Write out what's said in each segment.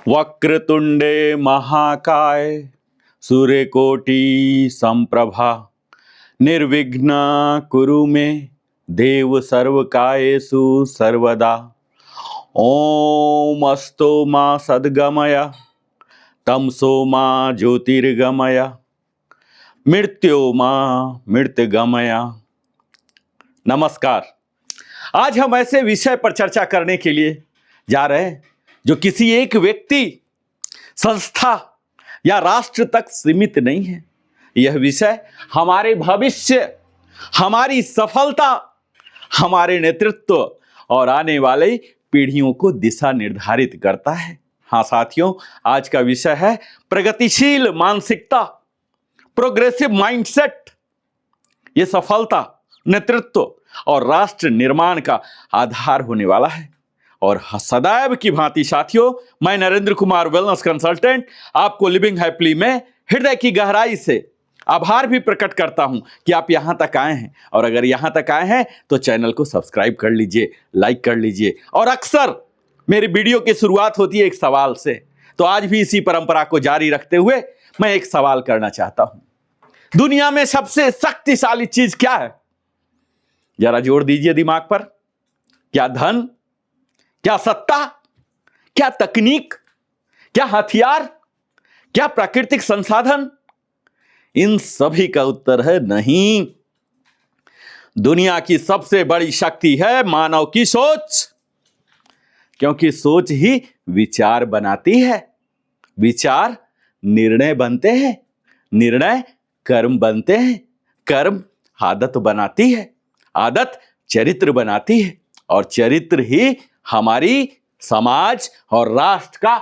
वक्रतुंडे महाकाय सूर्यकोटि संप्रभा निर्विघ्न कुरु मे देव सर्वकायेषु सर्वदा। ओम अस्तो मा सद्गमय तमसो मा ज्योतिर्गमय मृत्यो मा मृत्युगमय। नमस्कार। आज हम ऐसे विषय पर चर्चा करने के लिए जा रहे हैं जो किसी एक व्यक्ति, संस्था या राष्ट्र तक सीमित नहीं है। यह विषय हमारे भविष्य, हमारी सफलता, हमारे नेतृत्व और आने वाली पीढ़ियों को दिशा निर्धारित करता है। हाँ साथियों, आज का विषय है प्रगतिशील मानसिकता, प्रोग्रेसिव माइंडसेट। यह सफलता, नेतृत्व और राष्ट्र निर्माण का आधार होने वाला है। और सदैव की भांति साथियों, मैं नरेंद्र कुमार वेलनेस कंसल्टेंट आपको लिविंग हैप्पीली में हृदय की गहराई से आभार भी प्रकट करता हूं कि आप यहां तक आए हैं। और अगर यहां तक आए हैं तो चैनल को सब्सक्राइब कर लीजिए, लाइक कर लीजिए। और अक्सर मेरी वीडियो की शुरुआत होती है एक सवाल से, तो आज भी इसी परंपरा को जारी रखते हुए मैं एक सवाल करना चाहता हूं। दुनिया में सबसे शक्तिशाली चीज क्या है? जरा जोर दीजिए दिमाग पर। क्या धन? क्या सत्ता? क्या तकनीक? क्या हथियार? क्या प्राकृतिक संसाधन? इन सभी का उत्तर है नहीं। दुनिया की सबसे बड़ी शक्ति है मानव की सोच, क्योंकि सोच ही विचार बनाती है, विचार निर्णय बनते हैं, निर्णय कर्म बनते हैं, कर्म आदत बनाती है, आदत चरित्र बनाती है और चरित्र ही हमारी समाज और राष्ट्र का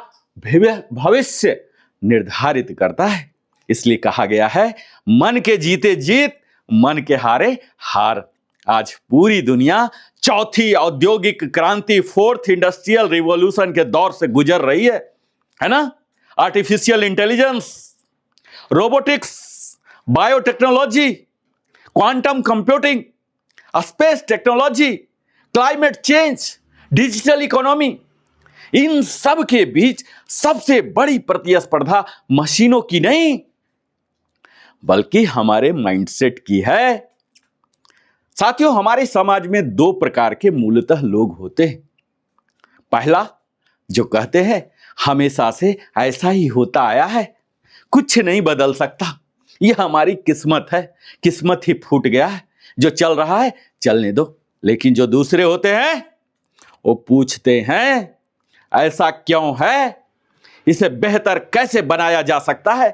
भविष्य निर्धारित करता है। इसलिए कहा गया है, मन के जीते जीत, मन के हारे हार। आज पूरी दुनिया चौथी औद्योगिक क्रांति, फोर्थ इंडस्ट्रियल रिवॉल्यूशन के दौर से गुजर रही है ना? Artificial intelligence, robotics, biotechnology, quantum computing, space technology, climate change, digital economy, इन सब के बीच सबसे बड़ी प्रतिस्पर्धा मशीनों की नहीं बल्कि हमारे माइंडसेट की है। साथियों, हमारे समाज में दो प्रकार के मूलतः लोग होते हैं। पहला, जो कहते हैं हमेशा से ऐसा ही होता आया है, कुछ नहीं बदल सकता, यह हमारी किस्मत है, किस्मत ही फूट गया है, जो चल रहा है चलने दो। लेकिन जो दूसरे होते हैं वो पूछते हैं ऐसा क्यों है, इसे बेहतर कैसे बनाया जा सकता है,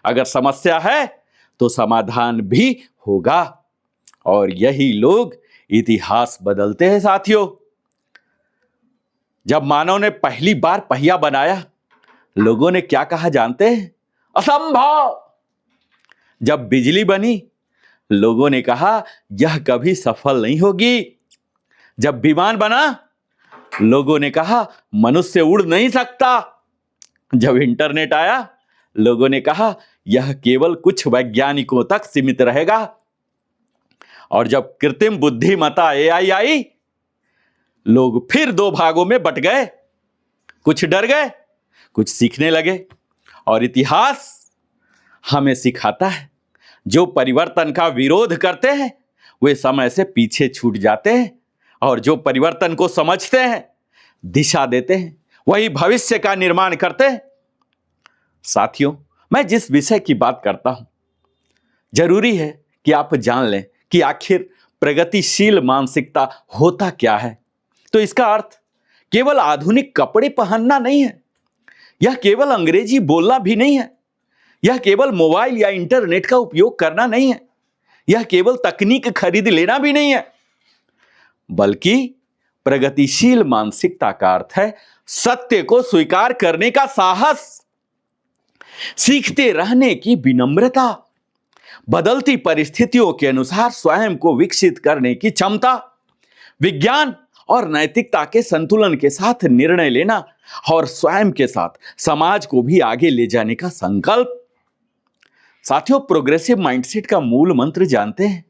अगर समस्या है तो समाधान भी होगा। और यही लोग इतिहास बदलते हैं साथियों। जब मानव ने पहली बार पहिया बनाया, लोगों ने क्या कहा जानते हैं? असंभव। जब बिजली बनी, लोगों ने कहा यह कभी सफल नहीं होगी। जब विमान बना, लोगों ने कहा मनुष्य उड़ नहीं सकता। जब इंटरनेट आया, लोगों ने कहा यह केवल कुछ वैज्ञानिकों तक सीमित रहेगा। और जब कृत्रिम बुद्धिमत्ता एआई आई, लोग फिर दो भागों में बट गए, कुछ डर गए, कुछ सीखने लगे। और इतिहास हमें सिखाता है, जो परिवर्तन का विरोध करते हैं वे समय से पीछे छूट जाते हैं, और जो परिवर्तन को समझते हैं, दिशा देते हैं, वही भविष्य का निर्माण करते हैं। साथियों, मैं जिस विषय की बात करता हूं, जरूरी है कि आप जान लें कि आखिर प्रगतिशील मानसिकता होता क्या है। तो इसका अर्थ केवल आधुनिक कपड़े पहनना नहीं है, यह केवल अंग्रेजी बोलना भी नहीं है, यह केवल मोबाइल या इंटरनेट का उपयोग करना नहीं है, यह केवल तकनीक खरीद लेना भी नहीं है, बल्कि प्रगतिशील मानसिकता का अर्थ है सत्य को स्वीकार करने का साहस, सीखते रहने की विनम्रता, बदलती परिस्थितियों के अनुसार स्वयं को विकसित करने की क्षमता, विज्ञान और नैतिकता के संतुलन के साथ निर्णय लेना और स्वयं के साथ समाज को भी आगे ले जाने का संकल्प। साथियों, प्रोग्रेसिव माइंडसेट का मूल मंत्र जानते हैं?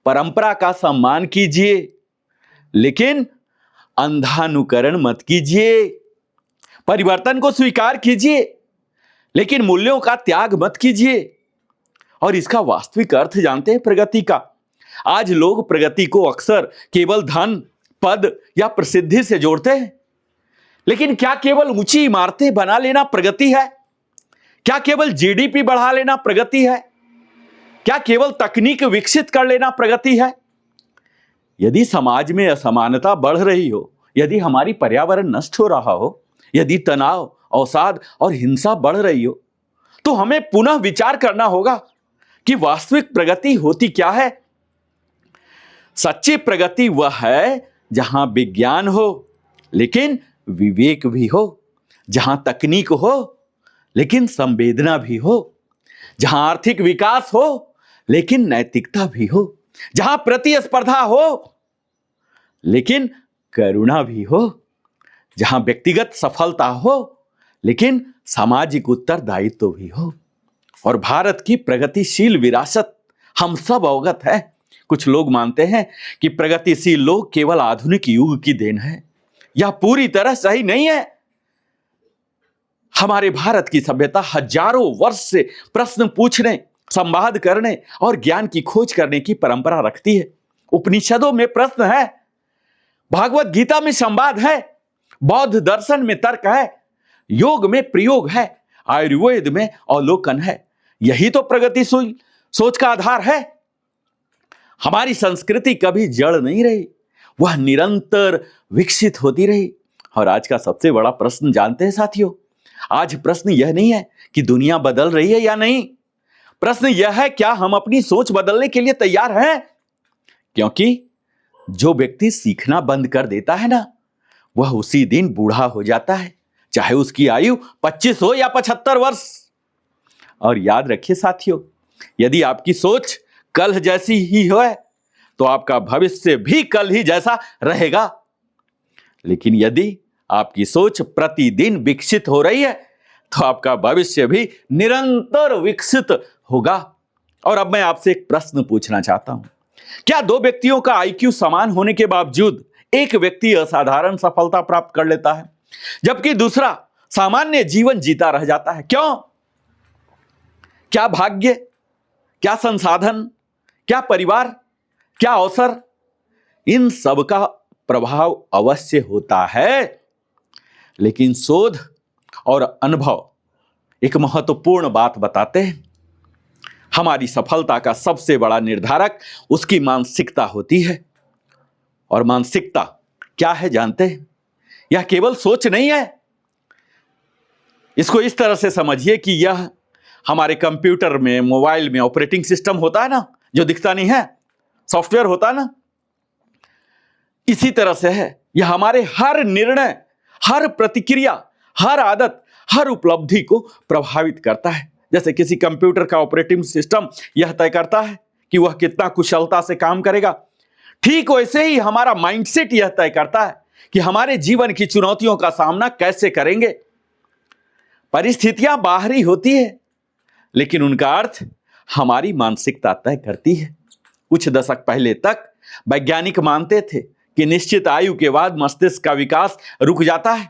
परंपरा का सम्मान कीजिए, लेकिन अंधानुकरण मत कीजिए। परिवर्तन को स्वीकार कीजिए, लेकिन मूल्यों का त्याग मत कीजिए। और इसका वास्तविक अर्थ जानते हैं प्रगति का? आज लोग प्रगति को अक्सर केवल धन, पद या प्रसिद्धि से जोड़ते हैं। लेकिन क्या केवल ऊंची इमारतें बना लेना प्रगति है? क्या केवल जीडीपी बढ़ा लेना प्रगति है? क्या केवल तकनीक विकसित कर लेना प्रगति है? यदि समाज में असमानता बढ़ रही हो, यदि हमारी पर्यावरण नष्ट हो रहा हो, यदि तनाव, अवसाद और हिंसा बढ़ रही हो, तो हमें पुनः विचार करना होगा कि वास्तविक प्रगति होती क्या है। सच्ची प्रगति वह है जहां विज्ञान हो लेकिन विवेक भी हो, जहां तकनीक हो लेकिन संवेदना भी हो, जहां आर्थिक विकास हो लेकिन नैतिकता भी हो, जहां प्रतिस्पर्धा हो लेकिन करुणा भी हो, जहां व्यक्तिगत सफलता हो लेकिन सामाजिक उत्तरदायित्व भी हो। और भारत की प्रगतिशील विरासत हम सब अवगत है। कुछ लोग मानते हैं कि प्रगतिशील लोग केवल आधुनिक युग की देन है। यह पूरी तरह सही नहीं है। हमारे भारत की सभ्यता हजारों वर्ष से प्रश्न पूछने, संवाद करने और ज्ञान की खोज करने की परंपरा रखती है। उपनिषदों में प्रश्न है, भागवत गीता में संवाद है, बौद्ध दर्शन में तर्क है, योग में प्रयोग है, आयुर्वेद में अवलोकन है। यही तो प्रगतिशील सोच का आधार है। हमारी संस्कृति कभी जड़ नहीं रही, वह निरंतर विकसित होती रही। और आज का सबसे बड़ा प्रश्न जानते हैं साथियों, आज प्रश्न यह नहीं है कि दुनिया बदल रही है या नहीं। प्रश्न यह है, क्या हम अपनी सोच बदलने के लिए तैयार हैं? क्योंकि जो व्यक्ति सीखना बंद कर देता है ना, वह उसी दिन बूढ़ा हो जाता है, चाहे उसकी आयु 25 हो या 75 वर्ष। और याद रखिए साथियों, यदि आपकी सोच कल जैसी ही है तो आपका भविष्य भी कल ही जैसा रहेगा। लेकिन यदि आपकी सोच प्रतिदिन विकसित हो रही है तो आपका भविष्य भी निरंतर विकसित होगा। और अब मैं आपसे एक प्रश्न पूछना चाहता हूं, क्या दो व्यक्तियों का आईक्यू समान होने के बावजूद एक व्यक्ति असाधारण सफलता प्राप्त कर लेता है जबकि दूसरा सामान्य जीवन जीता रह जाता है? क्यों? क्या भाग्य, क्या संसाधन, क्या परिवार, क्या अवसर? इन सब का प्रभाव अवश्य होता है, लेकिन शोध और अनुभव एक महत्वपूर्ण बात बताते हैं। हमारी सफलता का सबसे बड़ा निर्धारक उसकी मानसिकता होती है। और मानसिकता क्या है जानते हैं? यह केवल सोच नहीं है। इसको इस तरह से समझिए कि यह हमारे कंप्यूटर में, मोबाइल में ऑपरेटिंग सिस्टम होता है ना, जो दिखता नहीं है, सॉफ्टवेयर होता है ना, इसी तरह से है। यह हमारे हर निर्णय, हर प्रतिक्रिया, हर आदत, हर उपलब्धि को प्रभावित करता है। जैसे किसी कंप्यूटर का ऑपरेटिंग सिस्टम यह तय करता है कि वह कितना कुशलता से काम करेगा, ठीक वैसे ही हमारा माइंडसेट यह तय करता है कि हमारे जीवन की चुनौतियों का सामना कैसे करेंगे। परिस्थितियां बाहरी होती है, लेकिन उनका अर्थ हमारी मानसिकता तय करती है। कुछ दशक पहले तक वैज्ञानिक मानते थे कि निश्चित आयु के बाद मस्तिष्क का विकास रुक जाता है,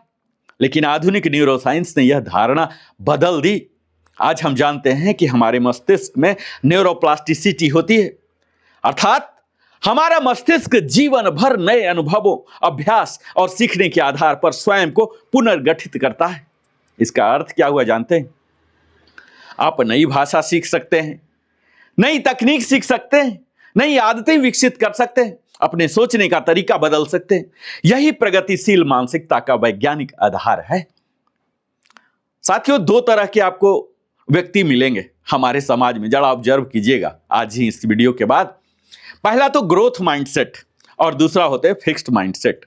लेकिन आधुनिक न्यूरोसाइंस ने यह धारणा बदल दी। आज हम जानते हैं कि हमारे मस्तिष्क में न्यूरोप्लास्टिसिटी होती है, अर्थात हमारा मस्तिष्क जीवन भर नए अनुभवों, अभ्यास और सीखने के आधार पर स्वयं को पुनर्गठित करता है। इसका अर्थ क्या हुआ जानते हैं? आप नई भाषा सीख सकते हैं, नई तकनीक सीख सकते हैं, नई आदतें विकसित कर सकते हैं, अपने सोचने का तरीका बदल सकते हैं। यही प्रगतिशील मानसिकता का वैज्ञानिक आधार है। साथियों, दो तरह के आपको व्यक्ति मिलेंगे हमारे समाज में, जरा ऑब्जर्व कीजिएगा आज ही इस वीडियो के बाद। पहला तो ग्रोथ माइंडसेट और दूसरा होते हैं फिक्स्ड माइंडसेट।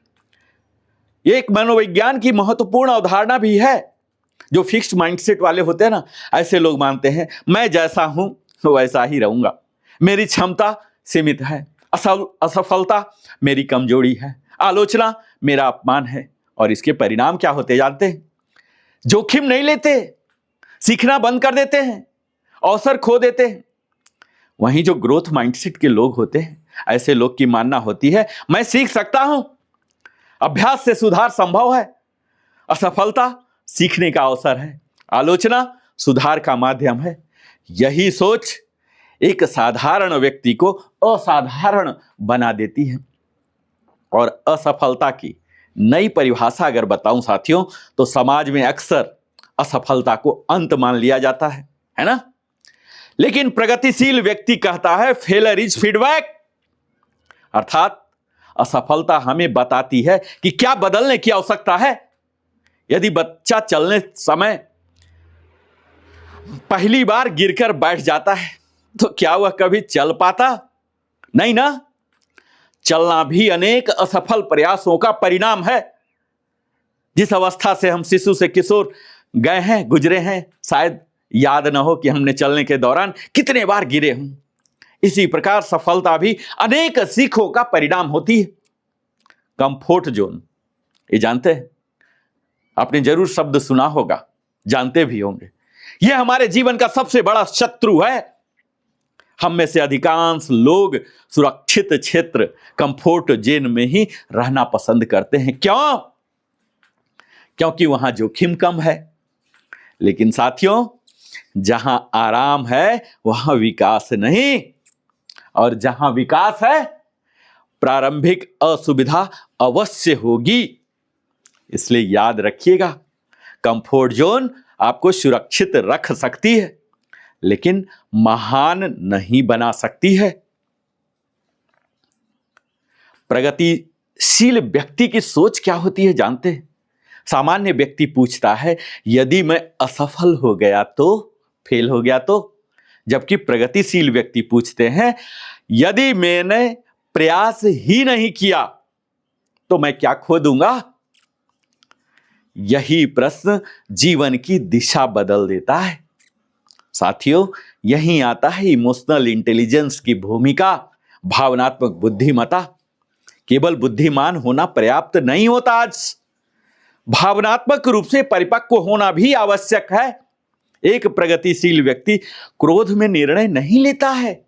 ये एक मनोविज्ञान की महत्वपूर्ण अवधारणा भी है। जो फिक्स्ड माइंडसेट वाले होते हैं ना, ऐसे लोग मानते हैं मैं जैसा हूं वैसा ही रहूंगा, मेरी क्षमता सीमित है, असफलता मेरी कमजोरी है, आलोचना मेरा अपमान है। और इसके परिणाम क्या होते जानते हैं? जोखिम नहीं लेते, सीखना बंद कर देते हैं, अवसर खो देते हैं। वहीं जो ग्रोथ माइंडसेट के लोग होते हैं, ऐसे लोग की मानना होती है मैं सीख सकता हूं, अभ्यास से सुधार संभव है, असफलता सीखने का अवसर है, आलोचना सुधार का माध्यम है। यही सोच एक साधारण व्यक्ति को असाधारण बना देती है। और असफलता की नई परिभाषा अगर बताऊं साथियों, तो समाज में अक्सर असफलता को अंत मान लिया जाता है ना। लेकिन प्रगतिशील व्यक्ति कहता है फेलियर इज फीडबैक, अर्थात असफलता हमें बताती है कि क्या बदलने की आवश्यकता है। यदि बच्चा चलने समय पहली बार गिरकर बैठ जाता है तो क्या वह कभी चल पाता? नहीं ना। चलना भी अनेक असफल प्रयासों का परिणाम है। जिस अवस्था से हम शिशु से किशोर गए हैं, गुजरे हैं, शायद याद न हो कि हमने चलने के दौरान कितने बार गिरे हों। इसी प्रकार सफलता भी अनेक सीखों का परिणाम होती है। कंफर्ट जोन, ये जानते हैं? आपने जरूर शब्द सुना होगा, जानते भी होंगे। यह हमारे जीवन का सबसे बड़ा शत्रु है। हम में से अधिकांश लोग सुरक्षित क्षेत्र कंफर्ट जोन में ही रहना पसंद करते हैं। क्यों? क्योंकि वहां जोखिम कम है। लेकिन साथियों, जहां आराम है वहां विकास नहीं, और जहां विकास है प्रारंभिक असुविधा अवश्य होगी। इसलिए याद रखिएगा, कंफर्ट जोन आपको सुरक्षित रख सकती है लेकिन महान नहीं बना सकती है। प्रगतिशील व्यक्ति की सोच क्या होती है जानते हैं? सामान्य व्यक्ति पूछता है यदि मैं असफल हो गया तो, फेल हो गया तो, जबकि प्रगतिशील व्यक्ति पूछते हैं यदि मैंने प्रयास ही नहीं किया तो मैं क्या खो दूंगा? यही प्रश्न जीवन की दिशा बदल देता है। साथियों, यहीं आता है इमोशनल इंटेलिजेंस की भूमिका, भावनात्मक बुद्धिमत्ता। केवल बुद्धिमान होना पर्याप्त नहीं होता, आज भावनात्मक रूप से परिपक्व होना भी आवश्यक है। एक प्रगतिशील व्यक्ति क्रोध में निर्णय नहीं लेता है,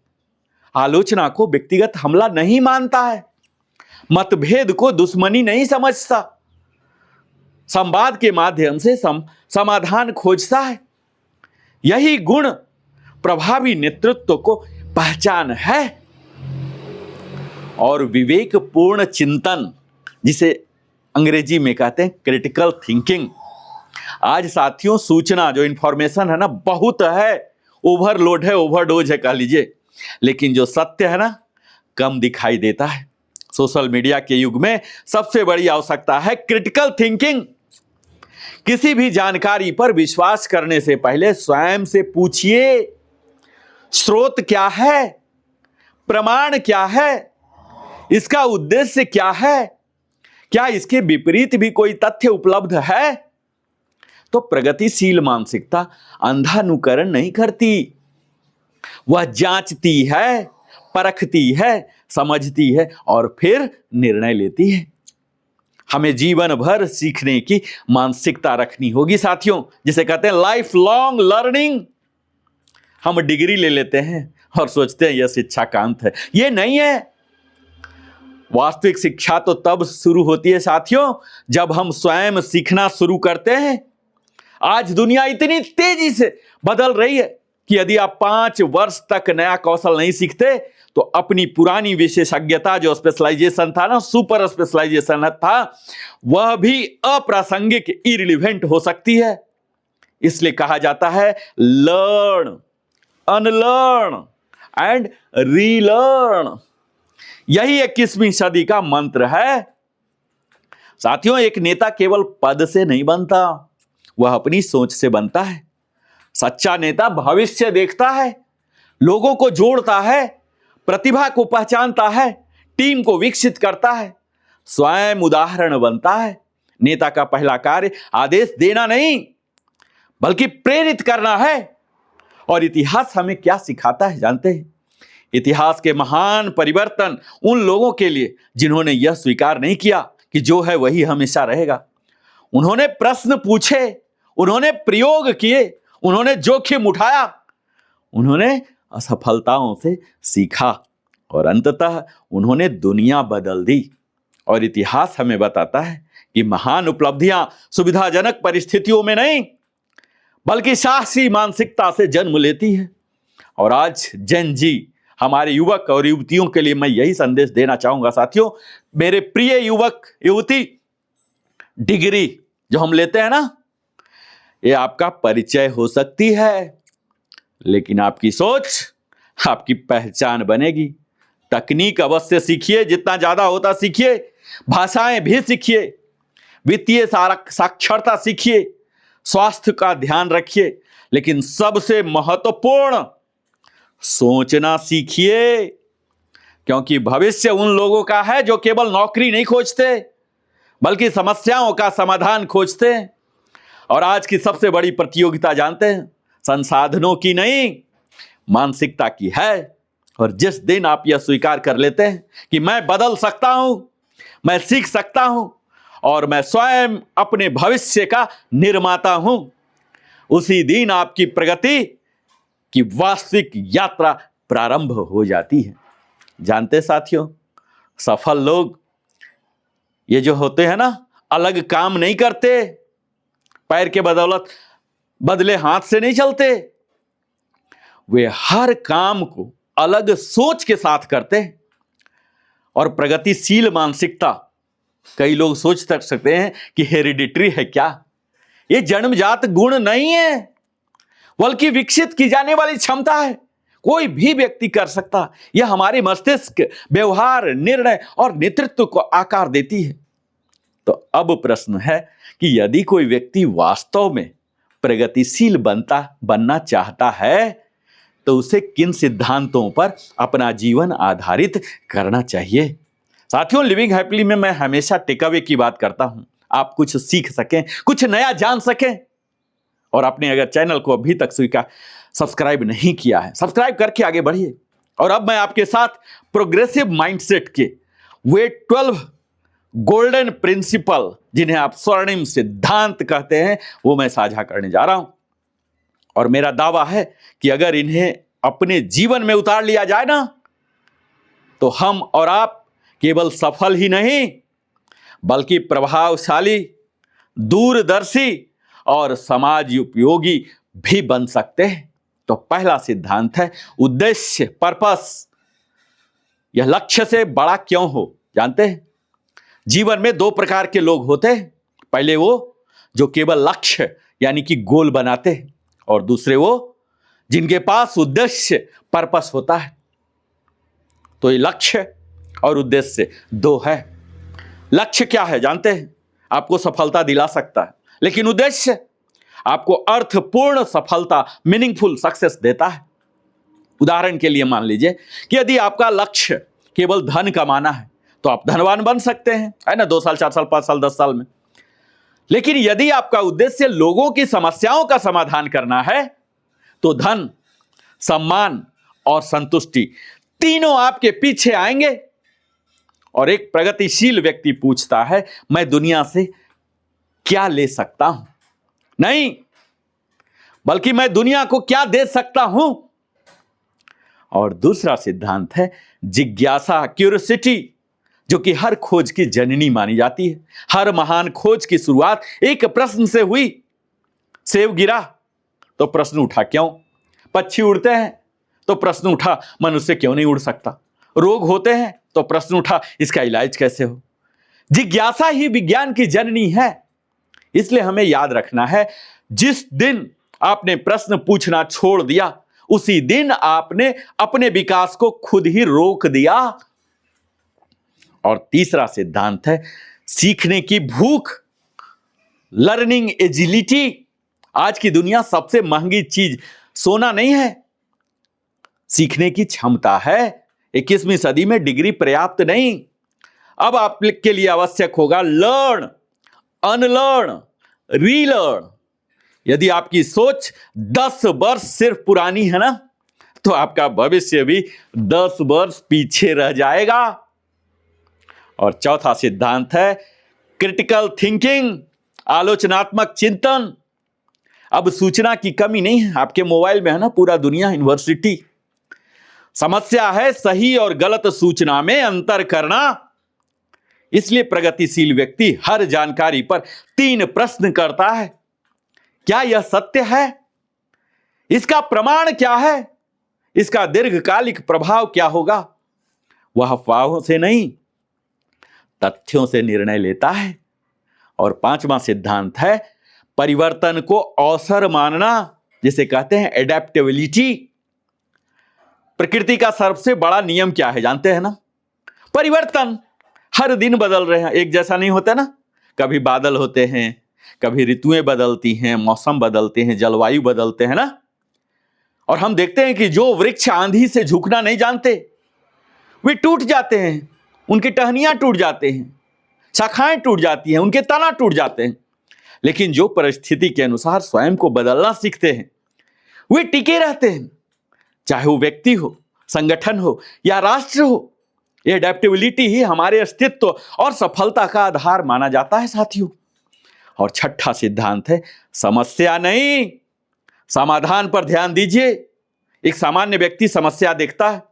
आलोचना को व्यक्तिगत हमला नहीं मानता है, मतभेद को दुश्मनी नहीं समझता, संवाद के माध्यम से समाधान खोजता है। यही गुण प्रभावी नेतृत्व को पहचान है। और विवेकपूर्ण चिंतन, जिसे अंग्रेजी में कहते हैं क्रिटिकल थिंकिंग। आज साथियों, सूचना जो इंफॉर्मेशन है ना, बहुत है, ओवरलोड है, ओवरडोज है कह लीजिए, लेकिन जो सत्य है ना, कम दिखाई देता है। सोशल मीडिया के युग में सबसे बड़ी आवश्यकता है क्रिटिकल थिंकिंग। किसी भी जानकारी पर विश्वास करने से पहले स्वयं से पूछिए, स्रोत क्या है, प्रमाण क्या है, इसका उद्देश्य क्या है, क्या इसके विपरीत भी कोई तथ्य उपलब्ध है? तो प्रगतिशील मानसिकता अंधानुकरण नहीं करती, वह जांचती है, परखती है, समझती है और फिर निर्णय लेती है। हमें जीवन भर सीखने की मानसिकता रखनी होगी साथियों, जिसे कहते हैं लाइफ लॉन्ग लर्निंग। हम डिग्री ले लेते हैं और सोचते हैं यह शिक्षा का अंत है। यह नहीं है। वास्तविक शिक्षा तो तब शुरू होती है साथियों जब हम स्वयं सीखना शुरू करते हैं। आज दुनिया इतनी तेजी से बदल रही है कि यदि आप 5 वर्ष तक नया कौशल नहीं सीखते तो अपनी पुरानी विशेषज्ञता जो स्पेशलाइजेशन था ना, सुपर स्पेशलाइजेशन था, वह भी अप्रासंगिक, इरिलेवेंट हो सकती है। इसलिए कहा जाता है लर्न, अनलर्न एंड रीलर्न। यही 21वीं सदी का मंत्र है साथियों। एक नेता केवल पद से नहीं बनता, वह अपनी सोच से बनता है। सच्चा नेता भविष्य देखता है, लोगों को जोड़ता है, प्रतिभा को पहचानता है, टीम को विकसित करता है, स्वयं उदाहरण बनता है। नेता का पहला कार्य आदेश देना नहीं बल्कि प्रेरित करना है। और इतिहास हमें क्या सिखाता है जानते हैं? इतिहास के महान परिवर्तन उन लोगों के लिए जिन्होंने यह स्वीकार नहीं किया कि जो है वही हमेशा रहेगा। उन्होंने प्रश्न पूछे, उन्होंने प्रयोग किए, उन्होंने जोखिम उठाया, उन्होंने असफलताओं से सीखा और अंततः उन्होंने दुनिया बदल दी। और इतिहास हमें बताता है कि महान उपलब्धियां सुविधाजनक परिस्थितियों में नहीं बल्कि साहसी मानसिकता से जन्म लेती है। और आज जेन जी हमारे युवक और युवतियों के लिए मैं यही संदेश देना चाहूंगा साथियों, मेरे प्रिय युवक युवती, डिग्री जो हम लेते हैं ना, ये आपका परिचय हो सकती है, लेकिन आपकी सोच आपकी पहचान बनेगी। तकनीक अवश्य सीखिए, जितना ज्यादा होता सीखिए, भाषाएं भी सीखिए, वित्तीय साक्षरता सीखिए, स्वास्थ्य का ध्यान रखिए, लेकिन सबसे महत्वपूर्ण सोचना सीखिए, क्योंकि भविष्य उन लोगों का है जो केवल नौकरी नहीं खोजते बल्कि समस्याओं का समाधान खोजते हैं। और आज की सबसे बड़ी प्रतियोगिता जानते हैं, संसाधनों की नहीं, मानसिकता की है। और जिस दिन आप यह स्वीकार कर लेते हैं कि मैं बदल सकता हूं, मैं सीख सकता हूं और मैं स्वयं अपने भविष्य का निर्माता हूं, उसी दिन आपकी प्रगति की वास्तविक यात्रा प्रारंभ हो जाती है। जानते साथियों, सफल लोग ये जो होते हैं ना, अलग काम नहीं करते, पैर के बदले हाथ से नहीं चलते, वे हर काम को अलग सोच के साथ करते हैं। और प्रगतिशील मानसिकता, कई लोग सोच सकते हैं कि हेरिडिटरी है क्या, ये जन्मजात गुण नहीं है बल्कि विकसित की जाने वाली क्षमता है। कोई भी व्यक्ति कर सकता, यह हमारे मस्तिष्क, व्यवहार, निर्णय और नेतृत्व को आकार देती है। तो अब प्रश्न है कि यदि कोई व्यक्ति वास्तव में प्रगतिशील बनना चाहता है तो उसे किन सिद्धांतों पर अपना जीवन आधारित करना चाहिए। साथियों, लिविंग हैप्पीली में मैं हमेशा टेकअवे की बात करता हूं, आप कुछ सीख सकें, कुछ नया जान सकें। और आपने अगर चैनल को अभी तक सब्सक्राइब नहीं किया है, सब्सक्राइब करके आगे बढ़िए। और अब मैं आपके साथ प्रोग्रेसिव माइंडसेट के वे 12 गोल्डन प्रिंसिपल, जिन्हें आप स्वर्णिम सिद्धांत कहते हैं, वो मैं साझा करने जा रहा हूं। और मेरा दावा है कि अगर इन्हें अपने जीवन में उतार लिया जाए ना, तो हम और आप केवल सफल ही नहीं बल्कि प्रभावशाली, दूरदर्शी और समाज उपयोगी भी बन सकते हैं। तो पहला सिद्धांत है उद्देश्य, पर्पस। यह लक्ष्य से बड़ा क्यों हो, जानते हैं? जीवन में 2 प्रकार के लोग होते हैं। पहले वो जो केवल लक्ष्य यानी कि गोल बनाते हैं, और दूसरे वो जिनके पास उद्देश्य, पर्पस होता है। तो ये लक्ष्य और उद्देश्य 2 है। लक्ष्य क्या है जानते हैं? आपको सफलता दिला सकता है, लेकिन उद्देश्य आपको अर्थपूर्ण सफलता, मीनिंगफुल सक्सेस देता है। उदाहरण के लिए मान लीजिए कि यदि आपका लक्ष्य केवल धन कमाना है तो आप धनवान बन सकते हैं, है ना, 2 साल, 4 साल, 5 साल, 10 साल में। लेकिन यदि आपका उद्देश्य लोगों की समस्याओं का समाधान करना है तो धन, सम्मान और संतुष्टि तीनों आपके पीछे आएंगे। और एक प्रगतिशील व्यक्ति पूछता है, मैं दुनिया से क्या ले सकता हूं, नहीं बल्कि मैं दुनिया को क्या दे सकता हूं। और दूसरा सिद्धांत है जिज्ञासा, क्यूरियोसिटी, जो कि हर खोज की जननी मानी जाती है। हर महान खोज की शुरुआत एक प्रश्न से हुई। सेब गिरा तो प्रश्न उठा क्यों? पक्षी उड़ते हैं तो प्रश्न उठा मनुष्य क्यों नहीं उड़ सकता? रोग होते हैं तो प्रश्न उठा इसका इलाज कैसे हो? जिज्ञासा ही विज्ञान की जननी है। इसलिए हमें याद रखना है, जिस दिन आपने प्रश्न पूछना छोड़ दिया उसी दिन आपने अपने विकास को खुद ही रोक दिया। और तीसरा सिद्धांत है सीखने की भूख, लर्निंग एजिलिटी। आज की दुनिया सबसे महंगी चीज सोना नहीं है, सीखने की क्षमता है। 21वीं सदी में डिग्री पर्याप्त नहीं। अब आपके लिए आवश्यक होगा लर्न, अनलर्न, रीलर्न। यदि आपकी सोच 10 वर्ष सिर्फ पुरानी है ना, तो आपका भविष्य भी 10 वर्ष पीछे रह जाएगा। और चौथा सिद्धांत है क्रिटिकल थिंकिंग, आलोचनात्मक चिंतन। अब सूचना की कमी नहीं है, आपके मोबाइल में है ना पूरा दुनिया, यूनिवर्सिटी। समस्या है सही और गलत सूचना में अंतर करना। इसलिए प्रगतिशील व्यक्ति हर जानकारी पर 3 प्रश्न करता है। क्या यह सत्य है? इसका प्रमाण क्या है? इसका दीर्घकालिक प्रभाव क्या होगा? वह अफवाहों से नहीं, तथ्यों से निर्णय लेता है। और 5वां सिद्धांत है परिवर्तन को अवसर मानना, जिसे कहते हैं एडेप्टेबिलिटी। प्रकृति का सबसे बड़ा नियम क्या है जानते हैं ना? परिवर्तन। हर दिन बदल रहे हैं, एक जैसा नहीं होता ना। कभी बादल होते हैं, कभी ऋतुएं बदलती हैं, मौसम बदलते हैं, जलवायु बदलते हैं ना। और हम देखते हैं कि जो वृक्ष आंधी से झुकना नहीं जानते वे टूट जाते हैं, उनकी टहनियां टूट जाते हैं, शाखाएं टूट जाती हैं, उनके तना टूट जाते हैं। लेकिन जो परिस्थिति के अनुसार स्वयं को बदलना सीखते हैं वे टिके रहते हैं, चाहे वो व्यक्ति हो, संगठन हो या राष्ट्र हो। ये एडेप्टेबिलिटी ही हमारे अस्तित्व और सफलता का आधार माना जाता है साथियों। और 6ठा सिद्धांत है समस्या नहीं, समाधान पर ध्यान दीजिए। एक सामान्य व्यक्ति समस्या देखता है,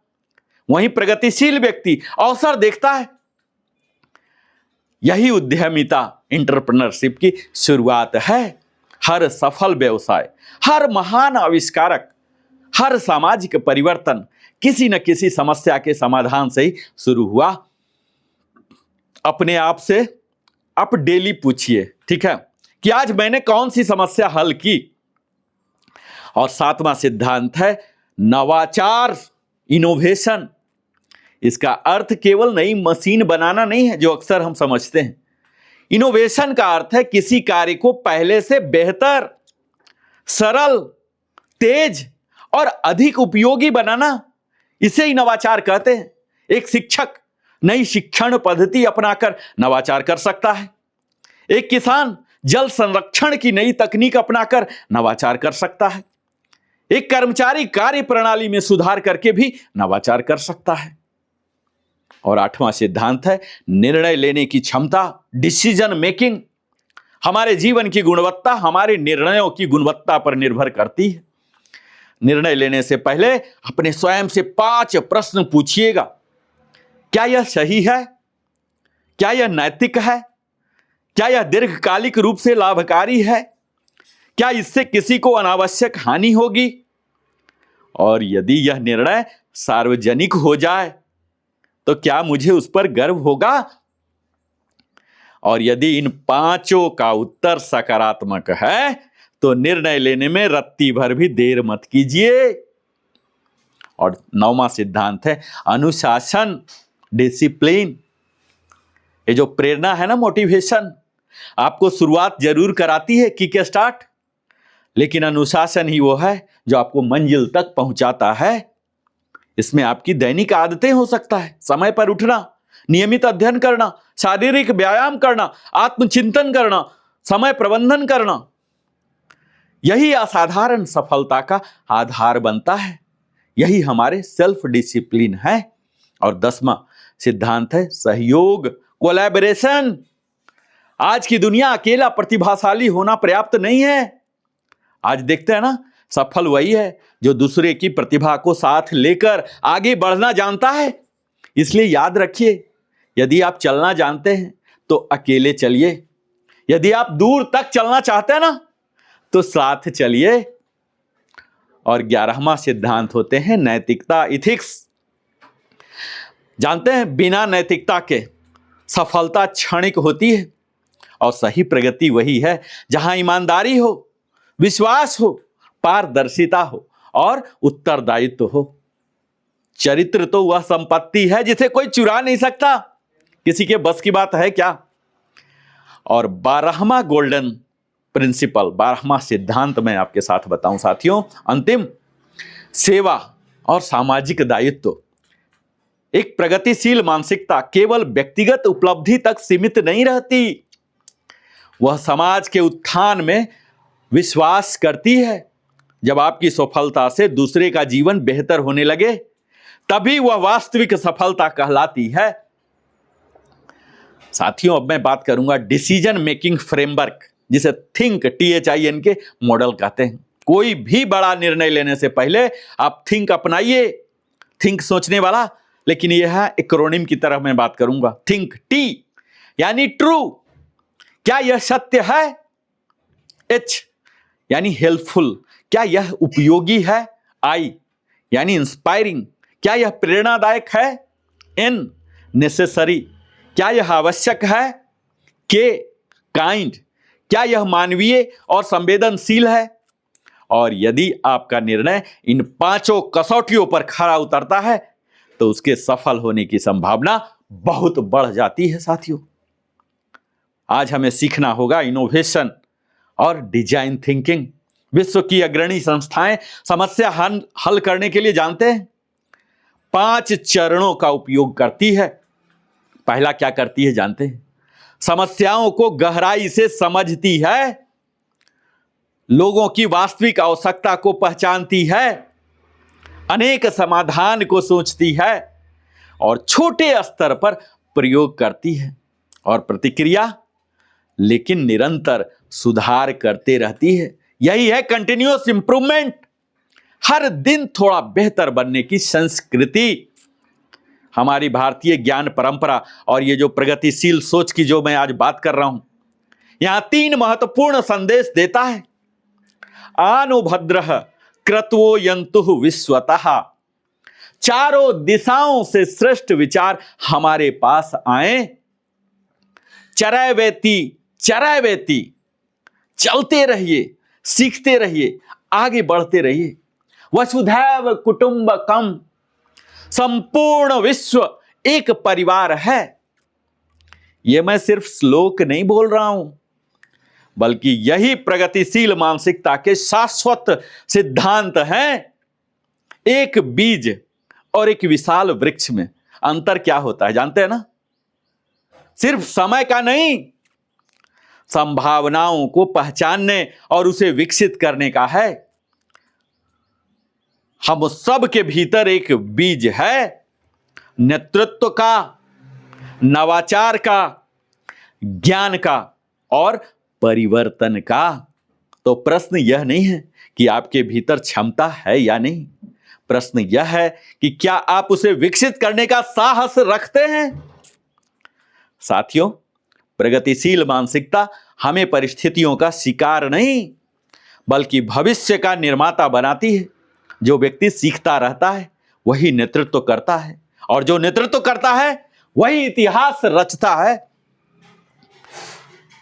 वहीं प्रगतिशील व्यक्ति अवसर देखता है। यही उद्यमिता, एंटरप्रेन्योरशिप की शुरुआत है। हर सफल व्यवसाय, हर महान आविष्कारक, हर सामाजिक परिवर्तन किसी न किसी समस्या के समाधान से ही शुरू हुआ। अपने आप से आप डेली पूछिए, ठीक है, कि आज मैंने कौन सी समस्या हल की। और 7वां सिद्धांत है नवाचार, इनोवेशन। इसका अर्थ केवल नई मशीन बनाना नहीं है, जो अक्सर हम समझते हैं। इनोवेशन का अर्थ है किसी कार्य को पहले से बेहतर, सरल, तेज और अधिक उपयोगी बनाना। इसे ही नवाचार कहते हैं। एक शिक्षक नई शिक्षण पद्धति अपनाकर नवाचार कर सकता है। एक किसान जल संरक्षण की नई तकनीक अपनाकर नवाचार कर सकता है। एक कर्मचारी कार्य प्रणाली में सुधार करके भी नवाचार कर सकता है। और 8वां सिद्धांत है निर्णय लेने की क्षमता, डिसीजन मेकिंग। हमारे जीवन की गुणवत्ता हमारे निर्णयों की गुणवत्ता पर निर्भर करती है। निर्णय लेने से पहले अपने स्वयं से 5 प्रश्न पूछिएगा। क्या यह सही है? क्या यह नैतिक है? क्या यह दीर्घकालिक रूप से लाभकारी है? क्या इससे किसी को अनावश्यक हानि होगी? और यदि यह निर्णय सार्वजनिक हो जाए तो क्या मुझे उस पर गर्व होगा? और यदि इन 5 का उत्तर सकारात्मक है तो निर्णय लेने में रत्ती भर भी देर मत कीजिए। और 9वां सिद्धांत है अनुशासन, डिसिप्लिन। ये जो प्रेरणा है ना, मोटिवेशन, आपको शुरुआत जरूर कराती है, किक स्टार्ट, लेकिन अनुशासन ही वो है जो आपको मंजिल तक पहुंचाता है। इसमें आपकी दैनिक आदतें हो सकता है, समय पर उठना, नियमित अध्ययन करना, शारीरिक व्यायाम करना, आत्मचिंतन करना, समय प्रबंधन करना। यही असाधारण सफलता का आधार बनता है। यही हमारे सेल्फ डिसिप्लिन है। और 10वां सिद्धांत है सहयोग, कोलैबोरेशन। आज की दुनिया अकेला प्रतिभाशाली होना पर्याप्त नहीं है। आज देखते हैं ना, सफल वही है जो दूसरे की प्रतिभा को साथ लेकर आगे बढ़ना जानता है। इसलिए याद रखिए, यदि आप चलना जानते हैं तो अकेले चलिए, यदि आप दूर तक चलना चाहते हैं ना तो साथ चलिए। और 11वां सिद्धांत होते हैं नैतिकता, इथिक्स। जानते हैं बिना नैतिकता के सफलता क्षणिक होती है, और सही प्रगति वही है जहां ईमानदारी हो, विश्वास हो, पारदर्शिता हो और उत्तरदायित्व हो। चरित्र तो वह संपत्ति है जिसे कोई चुरा नहीं सकता, किसी के बस की बात है क्या। और 12वां गोल्डन प्रिंसिपल, 12वां सिद्धांत मैं आपके साथ बताऊं साथियों, अंतिम, सेवा और सामाजिक दायित्व। एक प्रगतिशील मानसिकता केवल व्यक्तिगत उपलब्धि तक सीमित नहीं रहती, वह समाज के उत्थान में विश्वास करती है। जब आपकी सफलता से दूसरे का जीवन बेहतर होने लगे तभी वह वास्तविक सफलता कहलाती है। साथियों, अब मैं बात करूंगा डिसीजन मेकिंग फ्रेमवर्क, जिसे थिंक, THIN के मॉडल कहते हैं। कोई भी बड़ा निर्णय लेने से पहले आप थिंक अपनाइए। थिंक सोचने वाला, लेकिन यह है एक्रोनिम की तरह मैं बात करूंगा। थिंक, T यानी ट्रू, क्या यह सत्य है? H यानी हेल्पफुल, क्या यह उपयोगी है? I यानी इंस्पायरिंग, क्या यह प्रेरणादायक है? N नेसेसरी, क्या यह आवश्यक है? K काइंड, क्या यह मानवीय और संवेदनशील है? और यदि आपका निर्णय इन पांचों कसौटियों पर खरा उतरता है तो उसके सफल होने की संभावना बहुत बढ़ जाती है। साथियों, आज हमें सीखना होगा इनोवेशन और डिजाइन थिंकिंग। विश्व की अग्रणी संस्थाएं समस्या हल करने के लिए जानते हैं 5 चरणों का उपयोग करती है। पहला क्या करती है जानते हैं? समस्याओं को गहराई से समझती है, लोगों की वास्तविक आवश्यकता को पहचानती है, अनेक समाधान को सोचती है और छोटे स्तर पर प्रयोग करती है और प्रतिक्रिया लेकिन निरंतर सुधार करते रहती है। यही है कंटिन्यूअस इंप्रूवमेंट, हर दिन थोड़ा बेहतर बनने की संस्कृति। हमारी भारतीय ज्ञान परंपरा और ये जो प्रगतिशील सोच की जो मैं आज बात कर रहा हूं, यहां 3 महत्वपूर्ण संदेश देता है। आनुभद्रः क्रतवो यंतुः विश्वतः, चारों दिशाओं से श्रेष्ठ विचार हमारे पास आए। चरैवेति, चरैवेति, चलते रहिए, सीखते रहिए, आगे बढ़ते रहिए। वसुधैव कुटुंबकम, संपूर्ण विश्व एक परिवार है। यह मैं सिर्फ श्लोक नहीं बोल रहा हूं, बल्कि यही प्रगतिशील मानसिकता के शाश्वत सिद्धांत हैं। एक बीज और एक विशाल वृक्ष में अंतर क्या होता है जानते हैं ना? सिर्फ समय का नहीं, संभावनाओं को पहचानने और उसे विकसित करने का है। हम सब के भीतर एक बीज है, नेतृत्व का, नवाचार का, ज्ञान का और परिवर्तन का। तो प्रश्न यह नहीं है कि आपके भीतर क्षमता है या नहीं, प्रश्न यह है कि क्या आप उसे विकसित करने का साहस रखते हैं। साथियों, प्रगतिशील मानसिकता हमें परिस्थितियों का शिकार नहीं बल्कि भविष्य का निर्माता बनाती है। जो व्यक्ति सीखता रहता है वही नेतृत्व करता है और जो नेतृत्व करता है वही इतिहास रचता है।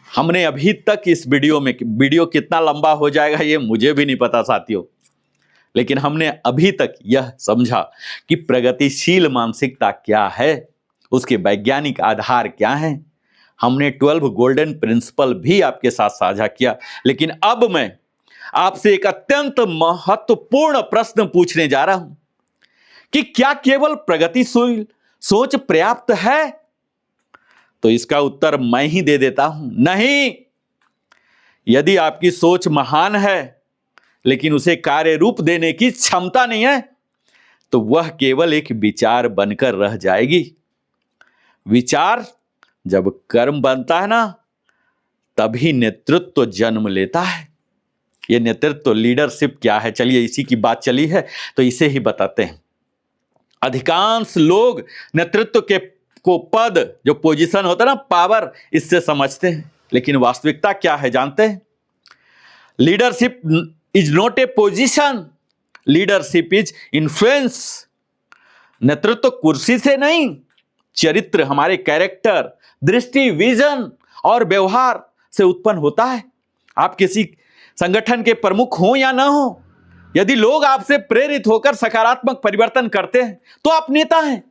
हमने अभी तक इस वीडियो कितना लंबा हो जाएगा ये मुझे भी नहीं पता साथियों, लेकिन हमने अभी तक यह समझा कि प्रगतिशील मानसिकता क्या है, उसके वैज्ञानिक आधार क्या हैं। हमने 12 गोल्डन प्रिंसिपल भी आपके साथ साझा किया, लेकिन अब मैं आपसे एक अत्यंत महत्वपूर्ण प्रश्न पूछने जा रहा हूं कि क्या केवल प्रगतिशील सोच पर्याप्त है? तो इसका उत्तर मैं ही दे देता हूं, नहीं। यदि आपकी सोच महान है लेकिन उसे कार्य रूप देने की क्षमता नहीं है तो वह केवल एक विचार बनकर रह जाएगी। विचार जब कर्म बनता है ना, तभी नेतृत्व जन्म लेता है। ये नेतृत्व, लीडरशिप क्या है, चलिए इसी की बात चली है तो इसे ही बताते हैं। अधिकांश लोग नेतृत्व को पद, जो पोजीशन होता है ना, पावर, इससे समझते हैं, लेकिन वास्तविकता क्या है जानते हैं? Leadership is not a position, leadership is influence. नेतृत्व कुर्सी से नहीं, चरित्र, हमारे कैरेक्टर, दृष्टि, विजन और व्यवहार से उत्पन्न होता है। आप किसी संगठन के प्रमुख हो या ना हो, यदि लोग आपसे प्रेरित होकर सकारात्मक परिवर्तन करते हैं तो आप नेता हैं।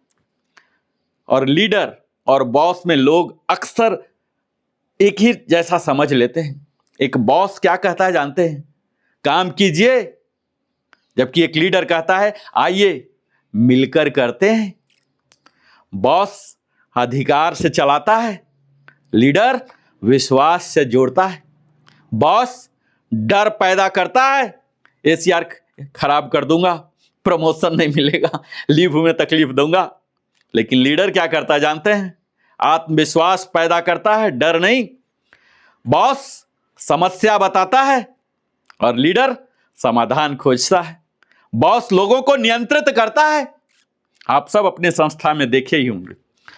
और लीडर और बॉस में लोग अक्सर एक ही जैसा समझ लेते हैं। एक बॉस क्या कहता है जानते हैं? काम कीजिए, जबकि एक लीडर कहता है आइए मिलकर करते हैं। बॉस अधिकार से चलाता है, लीडर विश्वास से जोड़ता है। बॉस डर पैदा करता है, एसीआर खराब कर दूंगा, प्रमोशन नहीं मिलेगा, लीव में तकलीफ दूंगा। लेकिन लीडर क्या करता है जानते हैं? आत्मविश्वास पैदा करता है, डर नहीं। बॉस समस्या बताता है और लीडर समाधान खोजता है। बॉस लोगों को नियंत्रित करता है, आप सब अपने संस्था में देखे ही होंगे,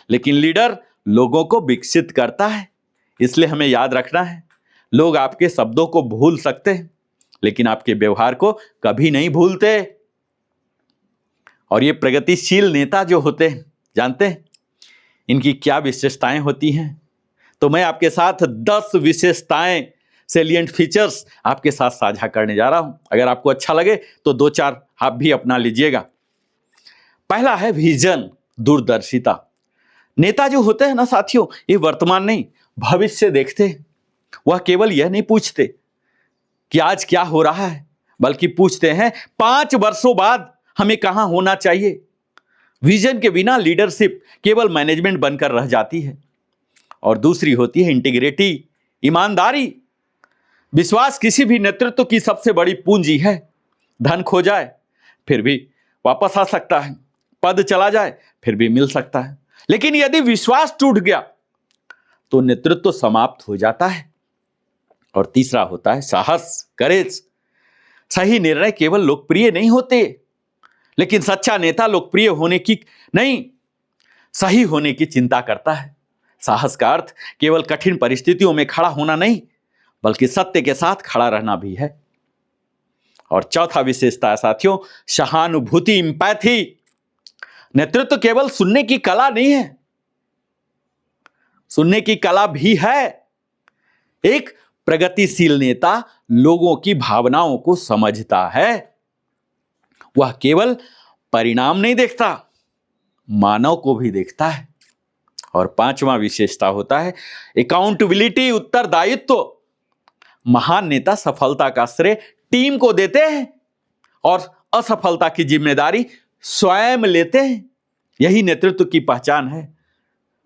लेकिन लीडर लोगों को विकसित करता है। इसलिए हमें याद रखना है, लोग आपके शब्दों को भूल सकते हैं लेकिन आपके व्यवहार को कभी नहीं भूलते। और ये प्रगतिशील नेता जो होते हैं, जानते हैं इनकी क्या विशेषताएं होती हैं? तो मैं आपके साथ 10 विशेषताएं, सेलिएंट फीचर्स आपके साथ साझा करने जा रहा हूं। अगर आपको अच्छा लगे तो 2-4 आप भी अपना लीजिएगा। पहला है विजन, दूरदर्शिता। नेता जो होते हैं ना साथियों, ये वर्तमान नहीं भविष्य देखते हैं। वह केवल यह नहीं पूछते कि आज क्या हो रहा है, बल्कि पूछते हैं 5 वर्षों बाद हमें कहां होना चाहिए। विजन के बिना लीडरशिप केवल मैनेजमेंट बनकर रह जाती है। और दूसरी होती है इंटीग्रिटी, ईमानदारी। विश्वास किसी भी नेतृत्व की सबसे बड़ी पूंजी है। धन खो जाए फिर भी वापस आ सकता है, पद चला जाए फिर भी मिल सकता है, लेकिन यदि विश्वास टूट गया तो नेतृत्व समाप्त हो जाता है। और तीसरा होता है साहस, करेज। सही निर्णय केवल लोकप्रिय नहीं होते, लेकिन सच्चा नेता लोकप्रिय होने की नहीं, सही होने की चिंता करता है। साहस का अर्थ केवल कठिन परिस्थितियों में खड़ा होना नहीं, बल्कि सत्य के साथ खड़ा रहना भी है। और चौथा विशेषता है साथियों, सहानुभूति, एम्पैथी। नेतृत्व केवल सुनने की कला नहीं है, सुनने की कला भी है। एक प्रगतिशील नेता लोगों की भावनाओं को समझता है। वह केवल परिणाम नहीं देखता, मानव को भी देखता है। और पांचवा विशेषता होता है अकाउंटेबिलिटी, उत्तरदायित्व। महान नेता सफलता का श्रेय टीम को देते हैं और असफलता की जिम्मेदारी स्वयं लेते हैं। यही नेतृत्व की पहचान है।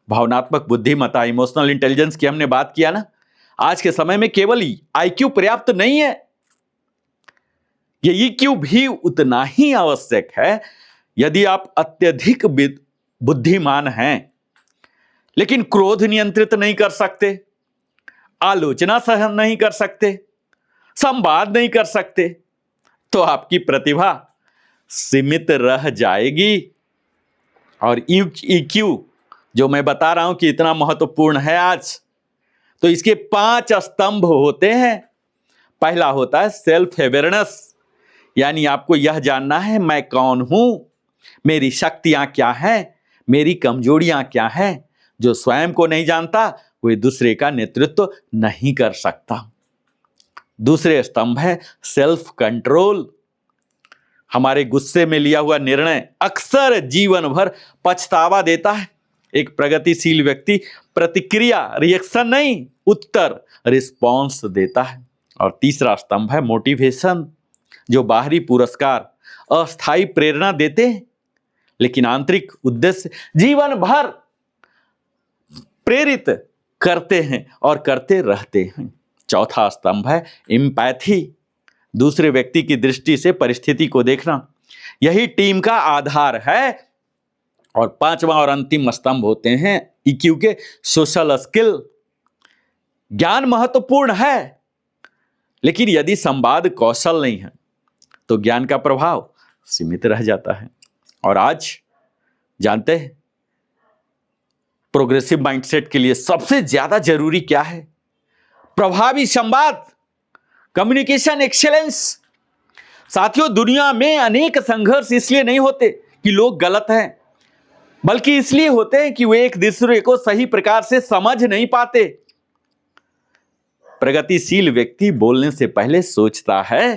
भावनात्मक बुद्धिमत्ता, इमोशनल इंटेलिजेंस की हमने बात किया ना। आज के समय में केवल आईक्यू पर्याप्त नहीं है, ये ईक्यू भी उतना ही आवश्यक है। यदि आप अत्यधिक बुद्धिमान हैं लेकिन क्रोध नियंत्रित नहीं कर सकते, आलोचना सहन नहीं कर सकते, संवाद नहीं कर सकते, तो आपकी प्रतिभा सीमित रह जाएगी। और ईक्यू जो मैं बता रहा हूं कि इतना महत्वपूर्ण है आज, तो इसके 5 स्तंभ होते हैं। पहला होता है सेल्फ अवेयरनेस, यानी आपको यह जानना है मैं कौन हूं, मेरी शक्तियां क्या हैं, मेरी कमजोरियां क्या हैं। जो स्वयं को नहीं जानता वह दूसरे का नेतृत्व नहीं कर सकता। दूसरे स्तंभ है सेल्फ कंट्रोल। हमारे गुस्से में लिया हुआ निर्णय अक्सर जीवन भर पछतावा देता है। एक प्रगतिशील व्यक्ति प्रतिक्रिया, रिएक्शन नहीं, उत्तर, रिस्पॉन्स देता है। और तीसरा स्तंभ है मोटिवेशन, जो बाहरी पुरस्कार, अस्थायी प्रेरणा देते हैं, लेकिन आंतरिक उद्देश्य जीवन भर प्रेरित करते हैं और करते रहते हैं। चौथा स्तंभ है एम्पैथी, दूसरे व्यक्ति की दृष्टि से परिस्थिति को देखना। यही टीम का आधार है। और पांचवा और अंतिम स्तंभ होते हैं ईक्यू के सोशल स्किल। ज्ञान महत्वपूर्ण है, लेकिन यदि संवाद कौशल नहीं है तो ज्ञान का प्रभाव सीमित रह जाता है। और आज जानते हैं प्रोग्रेसिव माइंडसेट के लिए सबसे ज्यादा जरूरी क्या है? प्रभावी संवाद, कम्युनिकेशन एक्सेलेंस। साथियों, दुनिया में अनेक संघर्ष इसलिए नहीं होते कि लोग गलत हैं, बल्कि इसलिए होते हैं कि वे एक दूसरे को सही प्रकार से समझ नहीं पाते। प्रगतिशील व्यक्ति बोलने से पहले सोचता है,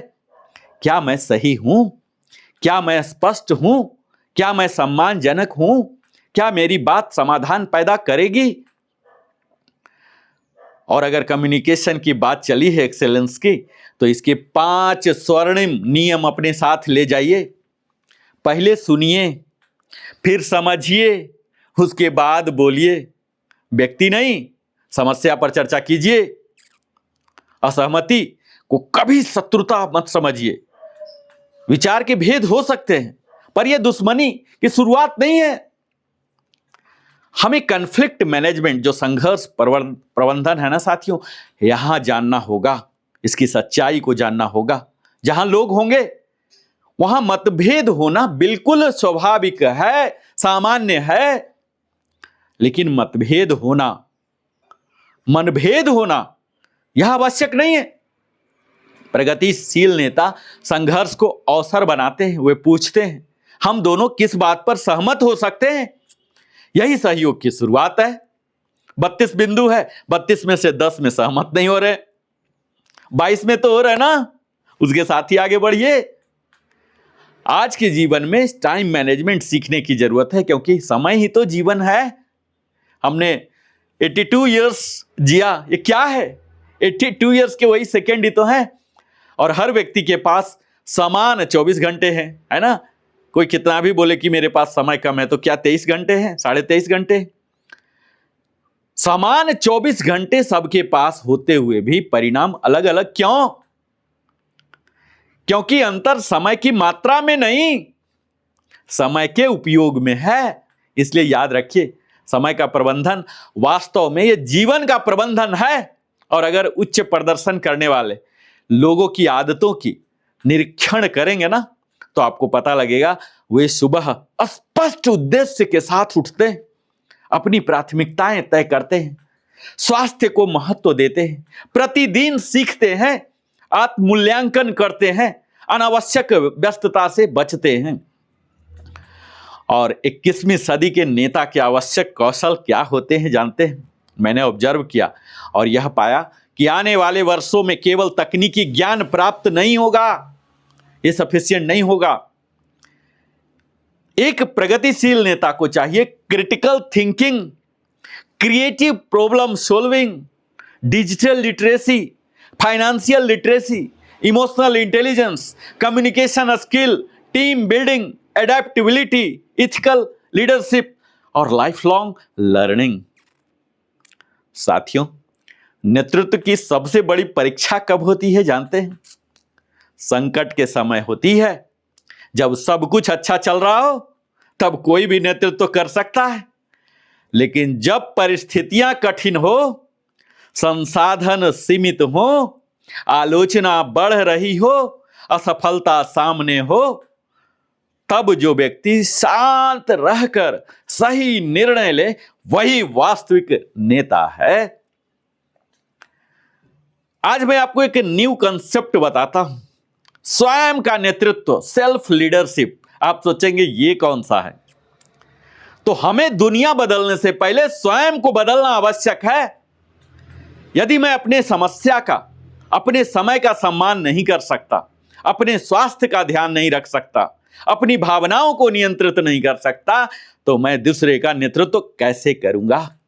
क्या मैं सही हूं? क्या मैं स्पष्ट हूं? क्या मैं सम्मानजनक हूं? क्या मेरी बात समाधान पैदा करेगी? और अगर कम्युनिकेशन की बात चली है एक्सेलेंस की, तो इसके 5 स्वर्णिम नियम अपने साथ ले जाइए। पहले सुनिए, फिर समझिए, उसके बाद बोलिए। व्यक्ति नहीं, समस्या पर चर्चा कीजिए। असहमति को कभी शत्रुता मत समझिए। विचार के भेद हो सकते हैं, पर यह दुश्मनी की शुरुआत नहीं है। हमें कॉन्फ्लिक्ट मैनेजमेंट, जो संघर्ष प्रबंधन है ना साथियों, यहां जानना होगा, इसकी सच्चाई को जानना होगा। जहां लोग होंगे वहां मतभेद होना बिल्कुल स्वाभाविक है, सामान्य है, लेकिन मतभेद होना, मनभेद होना यह आवश्यक नहीं है। प्रगतिशील नेता संघर्ष को अवसर बनाते हैं। वे पूछते हैं, हम दोनों किस बात पर सहमत हो सकते हैं? यही सहयोग की शुरुआत है। 32 बिंदु है, 32 में से 10 में सहमत नहीं हो रहे, 22 में तो हो रहे ना, उसके साथ ही आगे बढ़िए। आज के जीवन में टाइम मैनेजमेंट सीखने की जरूरत है, क्योंकि समय ही तो जीवन है। हमने 82 इयर्स जिया, ये क्या है? 82 इयर्स के वही सेकेंड ही तो हैं। और हर व्यक्ति के पास समान 24 घंटे हैं, है ना। कोई कितना भी बोले कि मेरे पास समय कम है, तो क्या 23 घंटे हैं? 23.5 घंटे। समान 24 घंटे सबके पास होते हुए भी परिणाम अलग अलग क्यों? क्योंकि अंतर समय की मात्रा में नहीं, समय के उपयोग में है। इसलिए याद रखिए, समय का प्रबंधन वास्तव में यह जीवन का प्रबंधन है। और अगर उच्च प्रदर्शन करने वाले लोगों की आदतों की निरीक्षण करेंगे ना, तो आपको पता लगेगा वे सुबह स्पष्ट उद्देश्य के साथ उठते हैं, अपनी प्राथमिकताएं तय करते हैं, स्वास्थ्य को महत्व देते हैं, प्रतिदिन सीखते हैं, आत्ममूल्यांकन करते हैं, अनावश्यक व्यस्तता से बचते हैं। और 21वीं सदी के नेता के आवश्यक कौशल क्या होते हैं जानते हैं? मैंने ऑब्जर्व किया और यह पाया कि आने वाले वर्षों में केवल तकनीकी ज्ञान प्राप्त नहीं होगा, यह सफिशिएंट नहीं होगा। एक प्रगतिशील नेता को चाहिए critical thinking, creative problem solving, digital literacy, financial literacy, emotional intelligence, communication skill, team building, adaptability, ethical leadership और लाइफ लॉन्ग लर्निंग। साथियों, नेतृत्व की सबसे बड़ी परीक्षा कब होती है जानते हैं? संकट के समय होती है। जब सब कुछ अच्छा चल रहा हो तब कोई भी नेतृत्व कर सकता है, लेकिन जब परिस्थितियां कठिन हो, संसाधन सीमित हो, आलोचना बढ़ रही हो, असफलता सामने हो, तब जो व्यक्ति शांत रहकर सही निर्णय ले, वही वास्तविक नेता है। आज मैं आपको एक न्यू कंसेप्ट बताता हूं, स्वयं का नेतृत्व, सेल्फ लीडरशिप। आप सोचेंगे ये कौन सा है? तो हमें दुनिया बदलने से पहले स्वयं को बदलना आवश्यक है। यदि मैं अपने समस्या का, अपने समय का सम्मान नहीं कर सकता, अपने स्वास्थ्य का ध्यान नहीं रख सकता, अपनी भावनाओं को नियंत्रित नहीं कर सकता, तो मैं दूसरे का नेतृत्व कैसे करूंगा?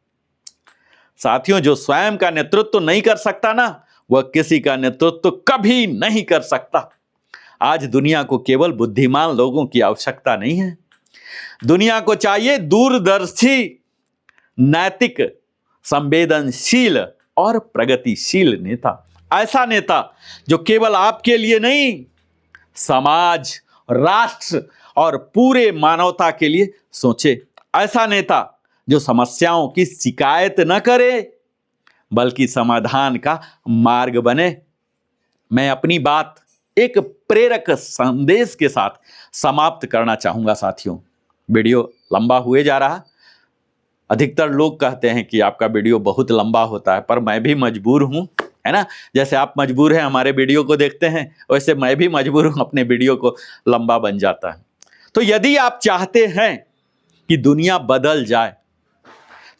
साथियों, जो स्वयं का नेतृत्व नहीं कर सकता ना, वह किसी का नेतृत्व कभी नहीं कर सकता। आज दुनिया को केवल बुद्धिमान लोगों की आवश्यकता नहीं है, दुनिया को चाहिए दूरदर्शी, नैतिक, संवेदनशील और प्रगतिशील नेता। ऐसा नेता जो केवल आपके लिए नहीं, समाज, राष्ट्र और पूरे मानवता के लिए सोचे। ऐसा नेता जो समस्याओं की शिकायत न करे, बल्कि समाधान का मार्ग बने। मैं अपनी बात एक प्रेरक संदेश के साथ समाप्त करना चाहूंगा। साथियों, वीडियो लंबा हुए जा रहा। अधिकतर लोग कहते हैं कि आपका वीडियो बहुत लंबा होता है, पर मैं भी मजबूर हूं, है ना। जैसे आप मजबूर हैं हमारे वीडियो को देखते हैं, वैसे मैं भी मजबूर हूं, अपने वीडियो को लंबा बन जाता है। तो यदि आप चाहते हैं कि दुनिया बदल जाए,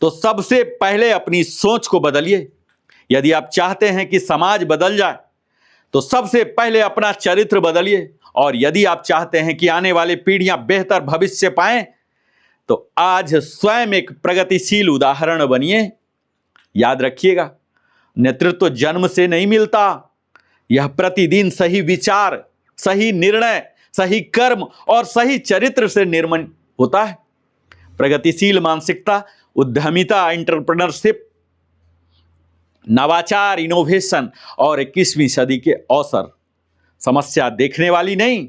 तो सबसे पहले अपनी सोच को बदलिए। यदि आप चाहते हैं कि समाज बदल जाए, तो सबसे पहले अपना चरित्र बदलिए। और यदि आप चाहते हैं कि आने वाली पीढ़ियां बेहतर भविष्य पाएं, तो आज स्वयं एक प्रगतिशील उदाहरण बनिए। याद रखिएगा, नेतृत्व जन्म से नहीं मिलता, यह प्रतिदिन सही विचार, सही निर्णय, सही कर्म और सही चरित्र से निर्माण होता है। प्रगतिशील मानसिकता, उद्यमिता, एंटरप्रेन्योरशिप, नवाचार, इनोवेशन और 21वीं सदी के अवसर, समस्या देखने वाली नहीं,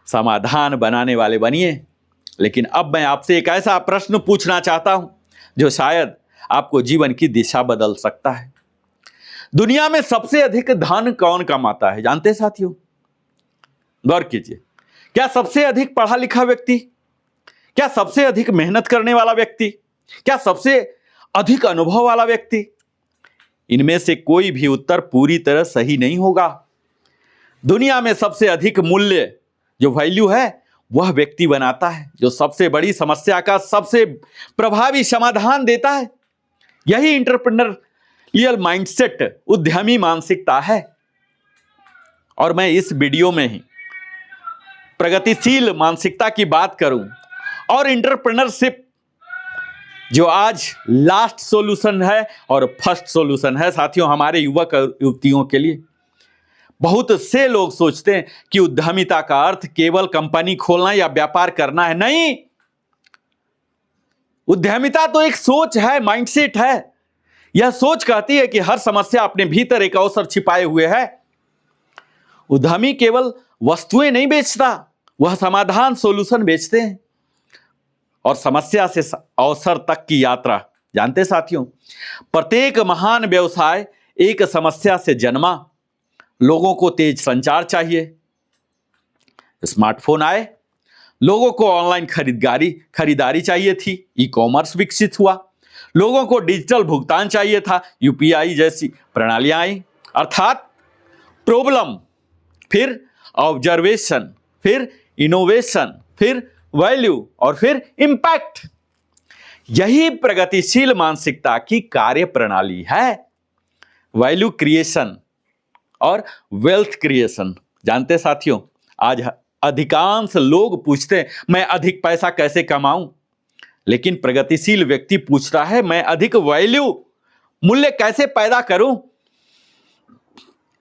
समाधान बनाने वाले बनिए। लेकिन अब मैं आपसे एक ऐसा प्रश्न पूछना चाहता हूं जो शायद आपको जीवन की दिशा बदल सकता है। दुनिया में सबसे अधिक धन कौन कमाता है जानते हैं साथियों? गौर कीजिए। क्या सबसे अधिक पढ़ा लिखा व्यक्ति? क्या सबसे अधिक मेहनत करने वाला व्यक्ति? क्या सबसे अधिक अनुभव वाला व्यक्ति? इनमें से कोई भी उत्तर पूरी तरह सही नहीं होगा। दुनिया में सबसे अधिक मूल्य जो वैल्यू है वह व्यक्ति बनाता है जो सबसे बड़ी समस्या का सबसे प्रभावी समाधान देता है। यही एंटरप्रेन्योरियल माइंडसेट, उद्यमी मानसिकता है। और मैं इस वीडियो में ही प्रगतिशील मानसिकता की बात करूं और एंटरप्रेन्योरशिप जो आज लास्ट सॉल्यूशन है और फर्स्ट सॉल्यूशन है साथियों हमारे युवक और युवतियों के लिए। बहुत से लोग सोचते हैं कि उद्यमिता का अर्थ केवल कंपनी खोलना या व्यापार करना है। नहीं, उद्यमिता तो एक सोच है, माइंडसेट है। यह सोच कहती है कि हर समस्या अपने भीतर एक अवसर छिपाए हुए है। उद्यमी केवल वस्तुएं नहीं बेचता, वह समाधान, सॉल्यूशन बेचते हैं। और समस्या से अवसर तक की यात्रा, जानते साथियों, प्रत्येक महान व्यवसाय एक समस्या से जन्मा। लोगों को तेज संचार चाहिए, स्मार्टफोन आए। लोगों को ऑनलाइन खरीदारी चाहिए थी, ई कॉमर्स विकसित हुआ। लोगों को डिजिटल भुगतान चाहिए था, यूपीआई जैसी प्रणालियां आई। अर्थात प्रॉब्लम, फिर ऑब्जर्वेशन, फिर इनोवेशन, फिर वैल्यू और फिर इंपैक्ट। यही प्रगतिशील मानसिकता की कार्य प्रणाली है। वैल्यू क्रिएशन और वेल्थ क्रिएशन। जानते साथियों, आज अधिकांश लोग पूछते हैं मैं अधिक पैसा कैसे कमाऊं, लेकिन प्रगतिशील व्यक्ति पूछता है मैं अधिक वैल्यू, मूल्य कैसे पैदा करूं।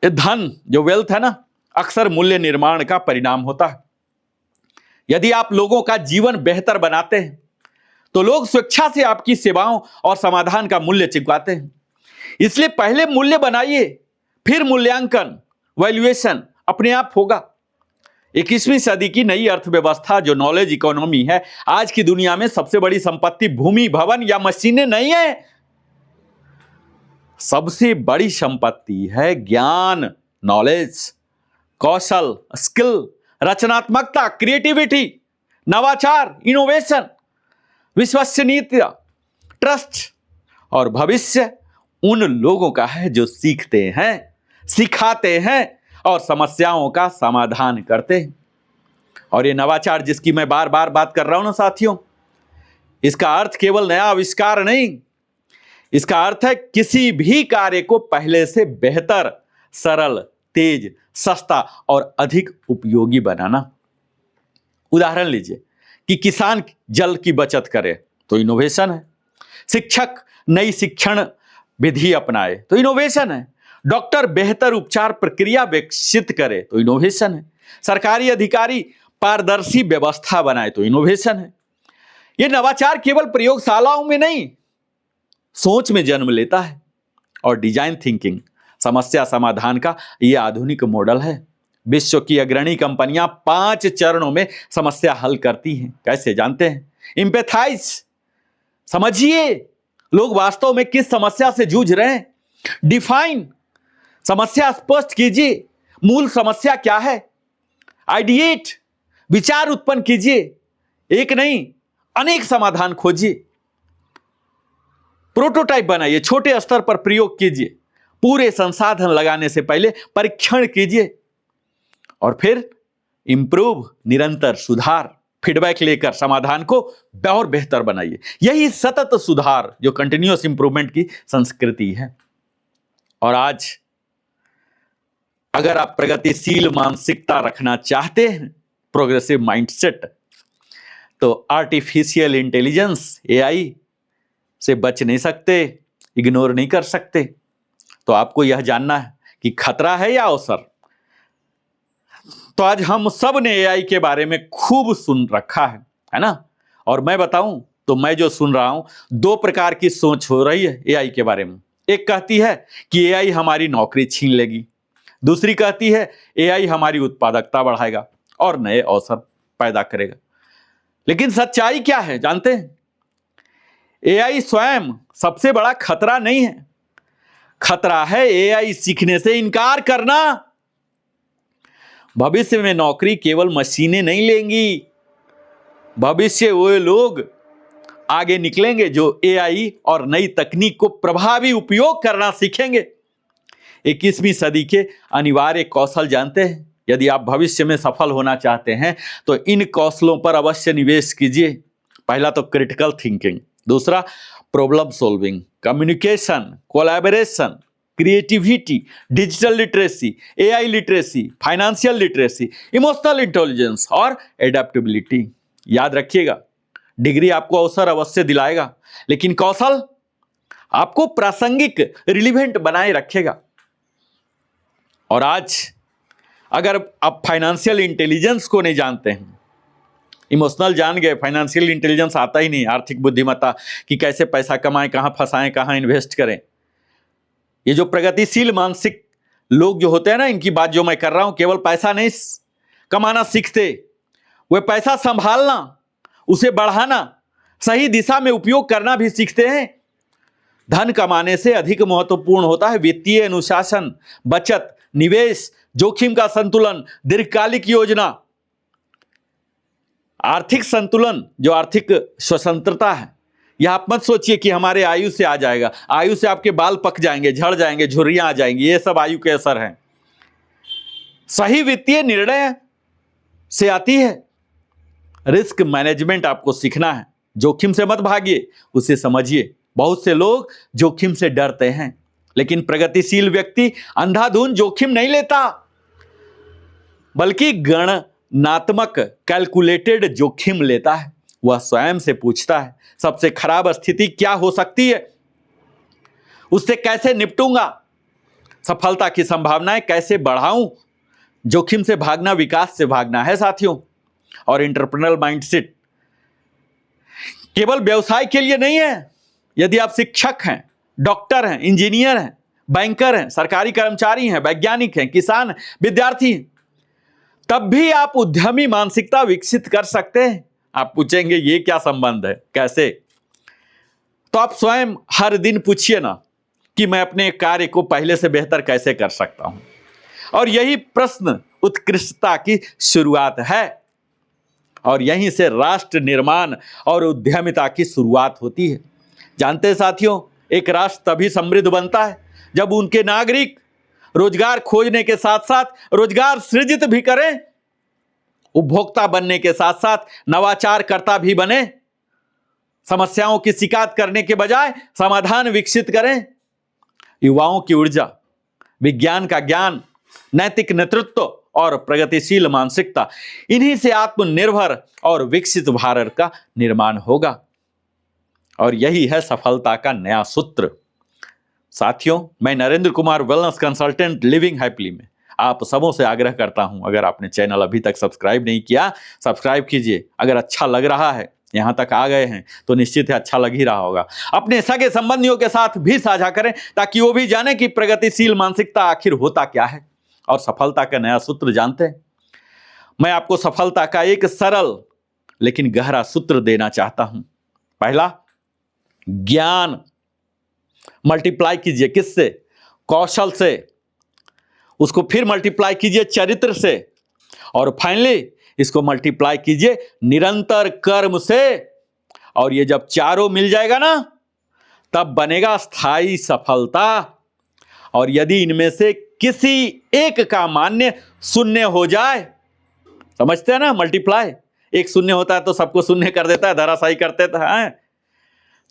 ये धन जो वेल्थ है ना, अक्सर मूल्य निर्माण का परिणाम होता है। यदि आप लोगों का जीवन बेहतर बनाते हैं तो लोग स्वेच्छा से आपकी सेवाओं और समाधान का मूल्य चुकाते हैं। इसलिए पहले मूल्य बनाइए, फिर मूल्यांकन, वैल्यूएशन अपने आप होगा। 21वीं सदी की नई अर्थव्यवस्था जो नॉलेज इकोनॉमी है, आज की दुनिया में सबसे बड़ी संपत्ति भूमि, भवन या मशीनें नहीं है। सबसे बड़ी संपत्ति है ज्ञान, नॉलेज, कौशल, स्किल, रचनात्मकता, क्रिएटिविटी, नवाचार, इनोवेशन, विश्वसनीयता, ट्रस्ट। और भविष्य उन लोगों का है जो सीखते हैं, सिखाते हैं और समस्याओं का समाधान करते हैं। और ये नवाचार जिसकी मैं बार बार बात कर रहा हूं ना साथियों, इसका अर्थ केवल नया आविष्कार नहीं, इसका अर्थ है किसी भी कार्य को पहले से बेहतर, सरल, तेज, सस्ता और अधिक उपयोगी बनाना। उदाहरण लीजिए कि किसान जल की बचत करे तो इनोवेशन है, शिक्षक नई शिक्षण विधि अपनाए तो इनोवेशन है, डॉक्टर बेहतर उपचार प्रक्रिया विकसित करे तो इनोवेशन है, सरकारी अधिकारी पारदर्शी व्यवस्था बनाए तो इनोवेशन है। यह नवाचार केवल प्रयोगशालाओं में नहीं, सोच में जन्म लेता है। और डिजाइन थिंकिंग, समस्या समाधान का यह आधुनिक मॉडल है। विश्व की अग्रणी कंपनियां 5 चरणों में समस्या हल करती हैं। कैसे, जानते हैं? एम्पैथाइज, समझिए लोग वास्तव में किस समस्या से जूझ रहे हैं। डिफाइन, समस्या स्पष्ट कीजिए, मूल समस्या क्या है। आइडिएट, विचार उत्पन्न कीजिए, एक नहीं अनेक समाधान खोजिए। प्रोटोटाइप बनाइए, छोटे स्तर पर प्रयोग कीजिए, पूरे संसाधन लगाने से पहले परीक्षण कीजिए। और फिर इंप्रूव, निरंतर सुधार, फीडबैक लेकर समाधान को और बेहतर बनाइए। यही सतत सुधार जो कंटिन्यूअस इंप्रूवमेंट की संस्कृति है। और आज अगर आप प्रगतिशील मानसिकता रखना चाहते हैं, प्रोग्रेसिव माइंडसेट, तो आर्टिफिशियल इंटेलिजेंस, एआई से बच नहीं सकते, इग्नोर नहीं कर सकते। तो आपको यह जानना है कि खतरा है या अवसर। तो आज हम सब ने एआई के बारे में खूब सुन रखा है ना। और मैं बताऊं तो मैं जो सुन रहा हूं, 2 प्रकार की सोच हो रही है एआई के बारे में। एक कहती है कि एआई हमारी नौकरी छीन लेगी, दूसरी कहती है एआई हमारी उत्पादकता बढ़ाएगा और नए अवसर पैदा करेगा। लेकिन सच्चाई क्या है, जानते हैं? एआई स्वयं सबसे बड़ा खतरा नहीं है। खतरा है एआई सीखने से इनकार करना। भविष्य में नौकरी केवल मशीनें नहीं लेंगी, भविष्य वो लोग आगे निकलेंगे जो एआई और नई तकनीक को प्रभावी उपयोग करना सीखेंगे। 21वीं सदी के अनिवार्य कौशल जानते हैं? यदि आप भविष्य में सफल होना चाहते हैं तो इन कौशलों पर अवश्य निवेश कीजिए। पहला तो क्रिटिकल थिंकिंग, दूसरा problem solving, communication, collaboration, creativity, digital literacy, AI literacy, financial literacy, emotional intelligence और एडेप्टेबिलिटी। याद रखिएगा, डिग्री आपको अवसर अवश्य दिलाएगा, लेकिन कौशल आपको प्रासंगिक, रिलीवेंट बनाए रखेगा। और आज अगर आप फाइनेंशियल इंटेलिजेंस को नहीं जानते हैं, इमोशनल जान गए, फाइनेंशियल इंटेलिजेंस आता ही नहीं, आर्थिक बुद्धिमत्ता कि कैसे पैसा कमाएं, कहाँ फंसाएं, कहाँ इन्वेस्ट करें। ये जो प्रगतिशील मानसिक लोग जो होते हैं ना, इनकी बात जो मैं कर रहा हूं, केवल पैसा नहीं कमाना सीखते, वे पैसा संभालना, उसे बढ़ाना, सही दिशा में उपयोग करना भी सीखते हैं। धन कमाने से अधिक महत्वपूर्ण होता है वित्तीय अनुशासन, बचत, निवेश, जोखिम का संतुलन, दीर्घकालिक योजना। आर्थिक संतुलन, जो आर्थिक स्वतंत्रता है, यह आप मत सोचिए कि हमारे आयु से आ जाएगा। आयु से आपके बाल पक जाएंगे, झड़ जाएंगे, झुर्रियां आ जाएंगी, ये सब आयु के असर हैं। सही वित्तीय निर्णय से आती है। रिस्क मैनेजमेंट आपको सीखना है। जोखिम से मत भागिए, उसे समझिए। बहुत से लोग जोखिम से डरते हैं, लेकिन प्रगतिशील व्यक्ति अंधाधुंध जोखिम नहीं लेता, बल्कि गणनात्मक कैलकुलेटेड जोखिम लेता है। वह स्वयं से पूछता है, सबसे खराब स्थिति क्या हो सकती है, उससे कैसे निपटूंगा, सफलता की संभावनाएं कैसे बढ़ाऊं। जोखिम से भागना विकास से भागना है साथियों। और एंटरप्रेन्योरल माइंडसेट केवल व्यवसाय के लिए नहीं है। यदि आप शिक्षक हैं, डॉक्टर हैं, इंजीनियर हैं, बैंकर हैं, सरकारी कर्मचारी हैं, वैज्ञानिक हैं, किसान, विद्यार्थी हैं, तब भी आप उद्यमी मानसिकता विकसित कर सकते हैं। आप पूछेंगे ये क्या संबंध है, कैसे? तो आप स्वयं हर दिन पूछिए ना कि मैं अपने कार्य को पहले से बेहतर कैसे कर सकता हूं। और यही प्रश्न उत्कृष्टता की शुरुआत है। और यहीं से राष्ट्र निर्माण और उद्यमिता की शुरुआत होती है। जानते हैं साथियों, एक राष्ट्र तभी समृद्ध बनता है जब उनके नागरिक रोजगार खोजने के साथ साथ रोजगार सृजित भी करें, उपभोक्ता बनने के साथ साथ नवाचारकर्ता भी बने, समस्याओं की शिकायत करने के बजाय समाधान विकसित करें। युवाओं की ऊर्जा, विज्ञान का ज्ञान, नैतिक नेतृत्व और प्रगतिशील मानसिकता, इन्हीं से आत्मनिर्भर और विकसित भारत का निर्माण होगा। और यही है सफलता का नया सूत्र। साथियों, मैं Narendra Kumar, wellness consultant, living happily में आप सबों से आग्रह करता हूं, अगर आपने चैनल अभी तक सब्सक्राइब नहीं किया, सब्सक्राइब कीजिए। अगर अच्छा लग रहा है, यहां तक आ गए हैं, तो निश्चित है अच्छा लग ही रहा होगा। अपने सगे संबंधियों के साथ भी साझा करें, ताकि वो भी जाने कि प्रगतिशील मानसिकता आखिर होता क्या है और सफलता का नया सूत्र जानते हैं। मैं आपको सफलता का एक सरल लेकिन गहरा सूत्र देना चाहता हूं। पहला, ज्ञान मल्टीप्लाई कीजिए। किससे? कौशल से। उसको फिर मल्टीप्लाई कीजिए चरित्र से। और फाइनली इसको मल्टीप्लाई कीजिए निरंतर कर्म से। और ये जब चारों मिल जाएगा ना, तब बनेगा स्थायी सफलता। और यदि इनमें से किसी एक का मान्य शून्य हो जाए, समझते हैं ना, मल्टीप्लाई, एक शून्य होता है तो सबको शून्य कर देता है, धराशायी कर देता है,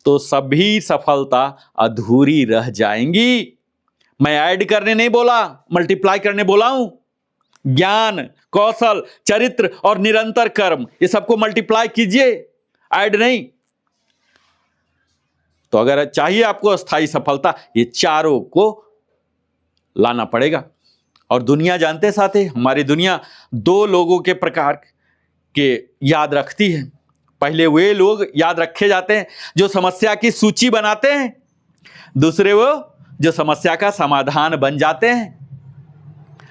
तो सभी सफलता अधूरी रह जाएंगी। मैं ऐड करने नहीं बोला, मल्टीप्लाई करने बोला हूं। ज्ञान, कौशल, चरित्र और निरंतर कर्म, ये सबको मल्टीप्लाई कीजिए, ऐड नहीं। तो अगर चाहिए आपको स्थायी सफलता, ये चारों को लाना पड़ेगा। और दुनिया जानते साथे, हमारी दुनिया दो लोगों के प्रकार के याद रखती है। पहले वे लोग याद रखे जाते हैं जो समस्या की सूची बनाते हैं, दूसरे वो जो समस्या का समाधान बन जाते हैं।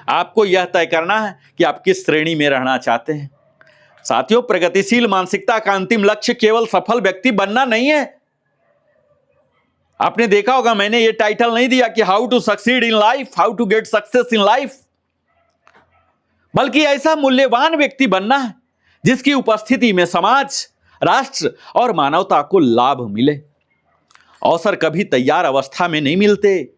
आपको यह तय करना है कि आप किस श्रेणी में रहना चाहते हैं। साथियों, प्रगतिशील मानसिकता का अंतिम लक्ष्य केवल सफल व्यक्ति बनना नहीं है। आपने देखा होगा, मैंने ये टाइटल नहीं दिया कि how to succeed in life, how to get success in life, बल्कि ऐसा मूल्यवान व्यक्ति बनना है जिसकी उपस्थिति में समाज राष्ट्र और मानवता को लाभ मिले। अवसर कभी तैयार अवस्था में नहीं मिलते,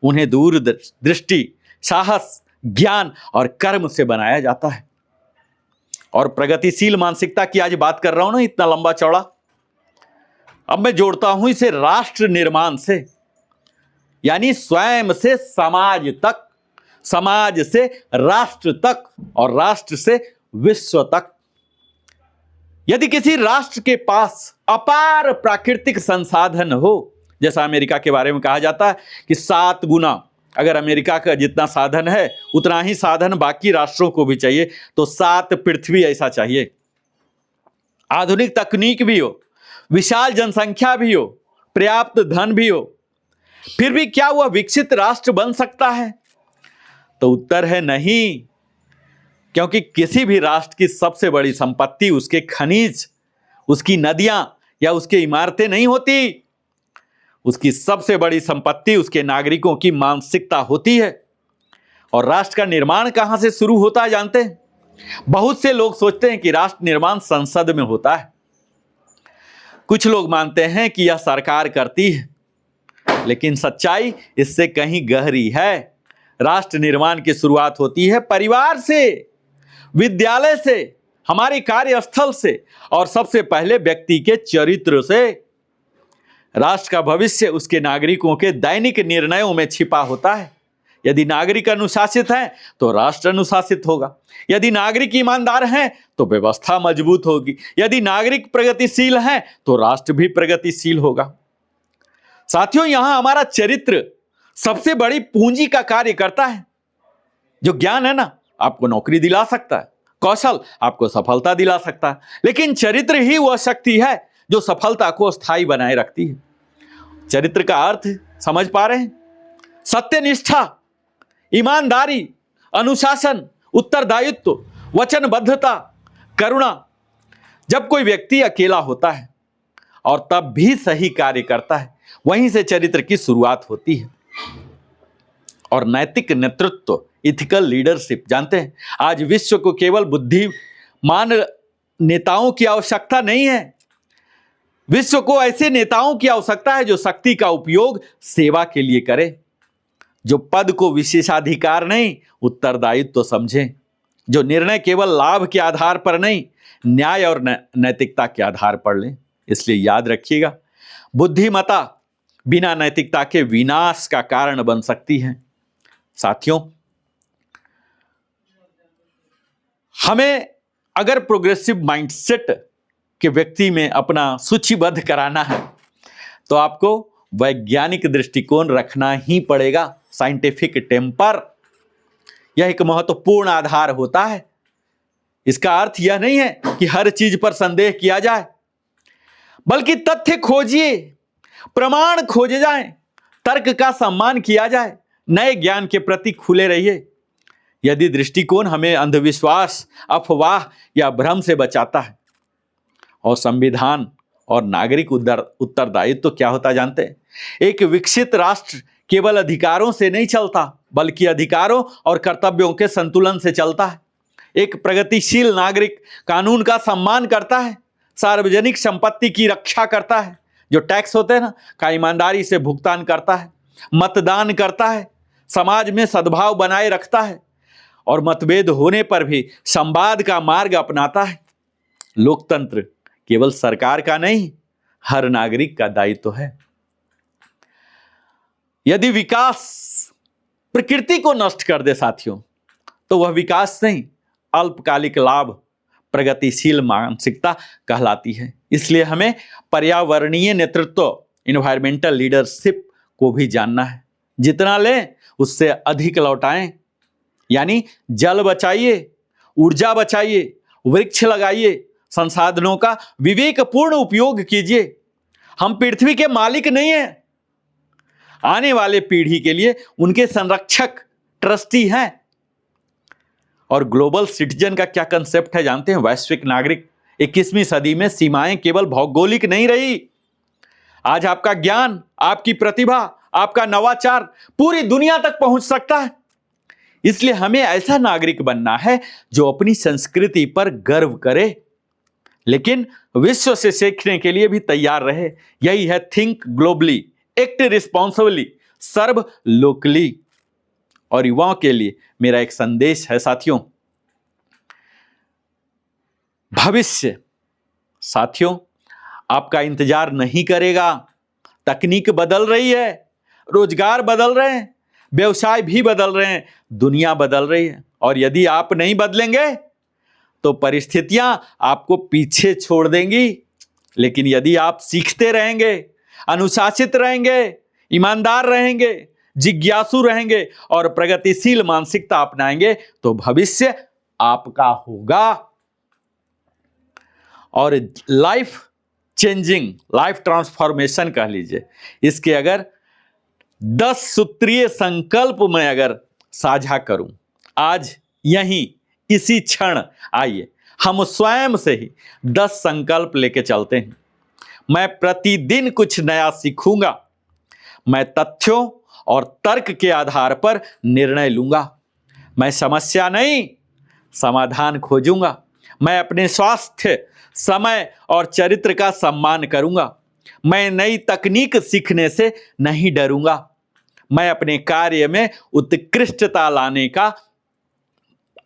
उन्हें दूरदृष्टि, साहस, ज्ञान और कर्म से बनाया जाता है। और प्रगतिशील मानसिकता की आज बात कर रहा हूं ना, इतना लंबा चौड़ा, अब मैं जोड़ता हूं इसे राष्ट्र निर्माण से, यानी स्वयं से समाज तक, समाज से राष्ट्र तक और राष्ट्र से विश्व तक। यदि किसी राष्ट्र के पास अपार प्राकृतिक संसाधन हो, जैसा अमेरिका के बारे में कहा जाता है कि 7 गुना अगर अमेरिका का जितना साधन है उतना ही साधन बाकी राष्ट्रों को भी चाहिए, तो 7 पृथ्वी ऐसा चाहिए। आधुनिक तकनीक भी हो, विशाल जनसंख्या भी हो, पर्याप्त धन भी हो, फिर भी क्या वह विकसित राष्ट्र बन सकता है? तो उत्तर है नहीं, क्योंकि किसी भी राष्ट्र की सबसे बड़ी संपत्ति उसके खनिज, उसकी नदियां या उसकी इमारतें नहीं होती। उसकी सबसे बड़ी संपत्ति उसके नागरिकों की मानसिकता होती है। और राष्ट्र का निर्माण कहां से शुरू होता है जानते हैं? बहुत से लोग सोचते हैं कि राष्ट्र निर्माण संसद में होता है। कुछ लोग मानते हैं कि यह सरकार करती है, लेकिन सच्चाई इससे कहीं गहरी है। राष्ट्र निर्माण की शुरुआत होती है परिवार से, विद्यालय से, हमारे कार्यस्थल से और सबसे पहले व्यक्ति के चरित्र से। राष्ट्र का भविष्य उसके नागरिकों के दैनिक निर्णयों में छिपा होता है। यदि नागरिक अनुशासित हैं तो राष्ट्र अनुशासित होगा। यदि नागरिक ईमानदार हैं तो व्यवस्था मजबूत होगी। यदि नागरिक प्रगतिशील हैं तो राष्ट्र भी प्रगतिशील होगा। साथियों, यहां हमारा चरित्र सबसे बड़ी पूंजी का कार्य करता है। जो ज्ञान है ना, आपको नौकरी दिला सकता है, कौशल आपको सफलता दिला सकता है, लेकिन चरित्र ही वह शक्ति है जो सफलता को स्थायी बनाए रखती है। चरित्र का अर्थ समझ पा रहे हैं? सत्यनिष्ठा, ईमानदारी, अनुशासन, उत्तरदायित्व, वचनबद्धता, करुणा। जब कोई व्यक्ति अकेला होता है और तब भी सही कार्य करता है, वहीं से चरित्र की शुरुआत होती है। और नैतिक नेतृत्व, इथिकल लीडरशिप, जानते हैं आज विश्व को केवल बुद्धिमान नेताओं की आवश्यकता नहीं है। विश्व को ऐसे नेताओं की आवश्यकता है जो शक्ति का उपयोग सेवा के लिए करें, जो पद को विशेषाधिकार नहीं उत्तरदायित्व समझें, जो निर्णय केवल लाभ के आधार पर नहीं न्याय और नैतिकता के आधार पर लें। इसलिए याद रखिएगा, बुद्धिमत्ता बिना नैतिकता के विनाश का कारण बन सकती है। साथियों, हमें अगर प्रोग्रेसिव माइंडसेट के व्यक्ति में अपना सूचीबद्ध कराना है तो आपको वैज्ञानिक दृष्टिकोण रखना ही पड़ेगा। साइंटिफिक टेम्पर यह एक महत्वपूर्ण आधार होता है। इसका अर्थ यह नहीं है कि हर चीज पर संदेह किया जाए, बल्कि तथ्य खोजिए, प्रमाण खोजे जाएं, तर्क का सम्मान किया जाए, नए ज्ञान के प्रति खुले रहिए। यदि दृष्टिकोण हमें अंधविश्वास, अफवाह या भ्रम से बचाता है, और संविधान और नागरिक उत्तरदायित्व तो क्या होता जानते हैं? एक विकसित राष्ट्र केवल अधिकारों से नहीं चलता, बल्कि अधिकारों और कर्तव्यों के संतुलन से चलता है। एक प्रगतिशील नागरिक कानून का सम्मान करता है, सार्वजनिक संपत्ति की रक्षा करता है, जो टैक्स होते हैं ना का ईमानदारी से भुगतान करता है, मतदान करता है, समाज में सद्भाव बनाए रखता है और मतभेद होने पर भी संवाद का मार्ग अपनाता है। लोकतंत्र केवल सरकार का नहीं, हर नागरिक का दायित्व है। यदि विकास प्रकृति को नष्ट कर दे साथियों, तो वह विकास नहीं, अल्पकालिक लाभ प्रगतिशील मानसिकता कहलाती है। इसलिए हमें पर्यावरणीय नेतृत्व, इन्वायरमेंटल लीडरशिप को भी जानना है। जितना लें उससे अधिक लौटाएं, यानी जल बचाइए, ऊर्जा बचाइए, वृक्ष लगाइए, संसाधनों का विवेकपूर्ण उपयोग कीजिए। हम पृथ्वी के मालिक नहीं हैं, आने वाले पीढ़ी के लिए उनके संरक्षक, ट्रस्टी हैं। और ग्लोबल सिटीजन का क्या कंसेप्ट है जानते हैं? वैश्विक नागरिक। 21वीं सदी में सीमाएं केवल भौगोलिक नहीं रही। आज आपका ज्ञान, आपकी प्रतिभा, आपका नवाचार पूरी दुनिया तक पहुंच सकता है। इसलिए हमें ऐसा नागरिक बनना है जो अपनी संस्कृति पर गर्व करे, लेकिन विश्व से सीखने के लिए भी तैयार रहे। यही है थिंक ग्लोबली, एक्ट रिस्पॉन्सिबली, सर्व लोकली। और युवाओं के लिए मेरा एक संदेश है साथियों, भविष्य साथियों आपका इंतजार नहीं करेगा। तकनीक बदल रही है, रोजगार बदल रहे हैं, व्यवसाय भी बदल रहे हैं, दुनिया बदल रही है। और यदि आप नहीं बदलेंगे तो परिस्थितियां आपको पीछे छोड़ देंगी। लेकिन यदि आप सीखते रहेंगे, अनुशासित रहेंगे, ईमानदार रहेंगे, जिज्ञासु रहेंगे और प्रगतिशील मानसिकता अपनाएंगे तो भविष्य आपका होगा। और लाइफ चेंजिंग, लाइफ ट्रांसफॉर्मेशन कह लीजिए, इसके अगर 10 सूत्रीय संकल्प मैं अगर साझा करूं आज यहीं इसी क्षण, आइए हम स्वयं से ही 10 संकल्प लेके चलते हैं। मैं प्रतिदिन कुछ नया सीखूंगा, मैं तथ्यों और तर्क के आधार पर निर्णय लूंगा, मैं समस्या नहीं समाधान खोजूंगा, मैं अपने स्वास्थ्य, समय और चरित्र का सम्मान करूंगा, मैं नई तकनीक सीखने से नहीं डरूंगा, मैं अपने कार्य में उत्कृष्टता लाने का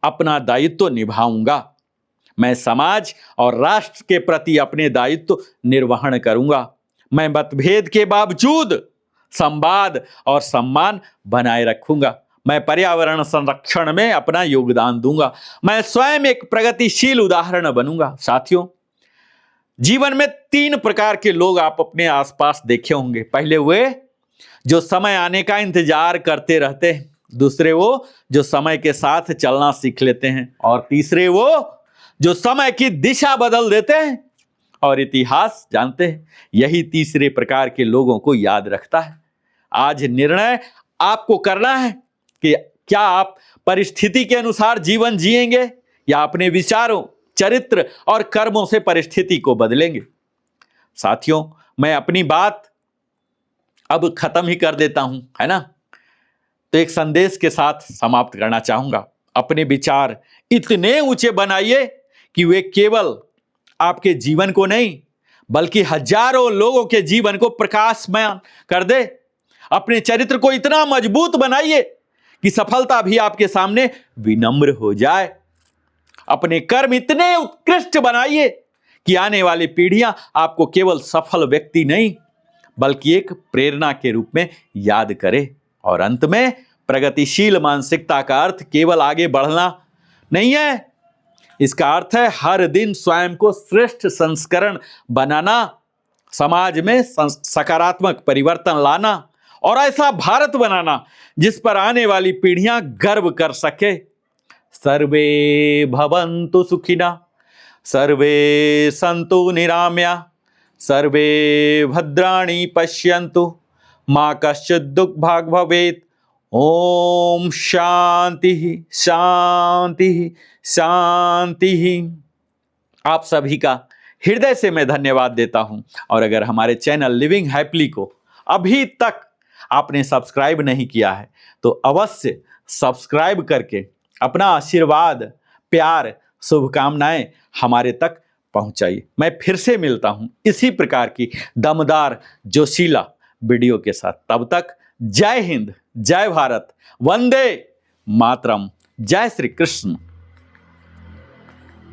अपना दायित्व निभाऊंगा, मैं समाज और राष्ट्र के प्रति अपने दायित्व निर्वहन करूंगा, मैं मतभेद के बावजूद संवाद और सम्मान बनाए रखूंगा, मैं पर्यावरण संरक्षण में अपना योगदान दूंगा, मैं स्वयं एक प्रगतिशील उदाहरण बनूंगा। साथियों, जीवन में 3 प्रकार के लोग आप अपने आसपास देखे होंगे। पहले वे जो समय आने का इंतजार करते रहते हैं, दूसरे वो जो समय के साथ चलना सीख लेते हैं, और तीसरे वो जो समय की दिशा बदल देते हैं और इतिहास जानते हैं। यही तीसरे प्रकार के लोगों को याद रखता है। आज निर्णय आपको करना है कि क्या आप परिस्थिति के अनुसार जीवन जिएंगे या अपने विचारों, चरित्र और कर्मों से परिस्थिति को बदलेंगे। साथियों, मैं अपनी बात अब खत्म ही कर देता हूं, है ना। तो एक संदेश के साथ समाप्त करना चाहूंगा। अपने विचार इतने ऊंचे बनाइए कि वे केवल आपके जीवन को नहीं बल्कि हजारों लोगों के जीवन को प्रकाशमय कर दे। अपने चरित्र को इतना मजबूत बनाइए कि सफलता भी आपके सामने विनम्र हो जाए। अपने कर्म इतने उत्कृष्ट बनाइए कि आने वाली पीढ़ियां आपको केवल सफल व्यक्ति नहीं बल्कि एक प्रेरणा के रूप में याद करे। और अंत में, प्रगतिशील मानसिकता का अर्थ केवल आगे बढ़ना नहीं है, इसका अर्थ है हर दिन स्वयं को श्रेष्ठ संस्करण बनाना, समाज में सकारात्मक परिवर्तन लाना और ऐसा भारत बनाना जिस पर आने वाली पीढ़ियां गर्व कर सके। सर्वे भवन्तु सुखिना, सर्वे सन्तु निरामया, सर्वे भद्राणि पश्यन्तु, मा कश्चित् दुःखभाग् भवेत्। ओम शांति शांति शांति। आप सभी का हृदय से मैं धन्यवाद देता हूं। और अगर हमारे चैनल लिविंग हैप्पीली को अभी तक आपने सब्सक्राइब नहीं किया है तो अवश्य सब्सक्राइब करके अपना आशीर्वाद, प्यार, शुभकामनाएं हमारे तक पहुंचाइए। मैं फिर से मिलता हूं इसी प्रकार की दमदार जोशीला वीडियो के साथ। तब तक जय हिंद, जय भारत, वंदे मातरम, जय श्री कृष्ण।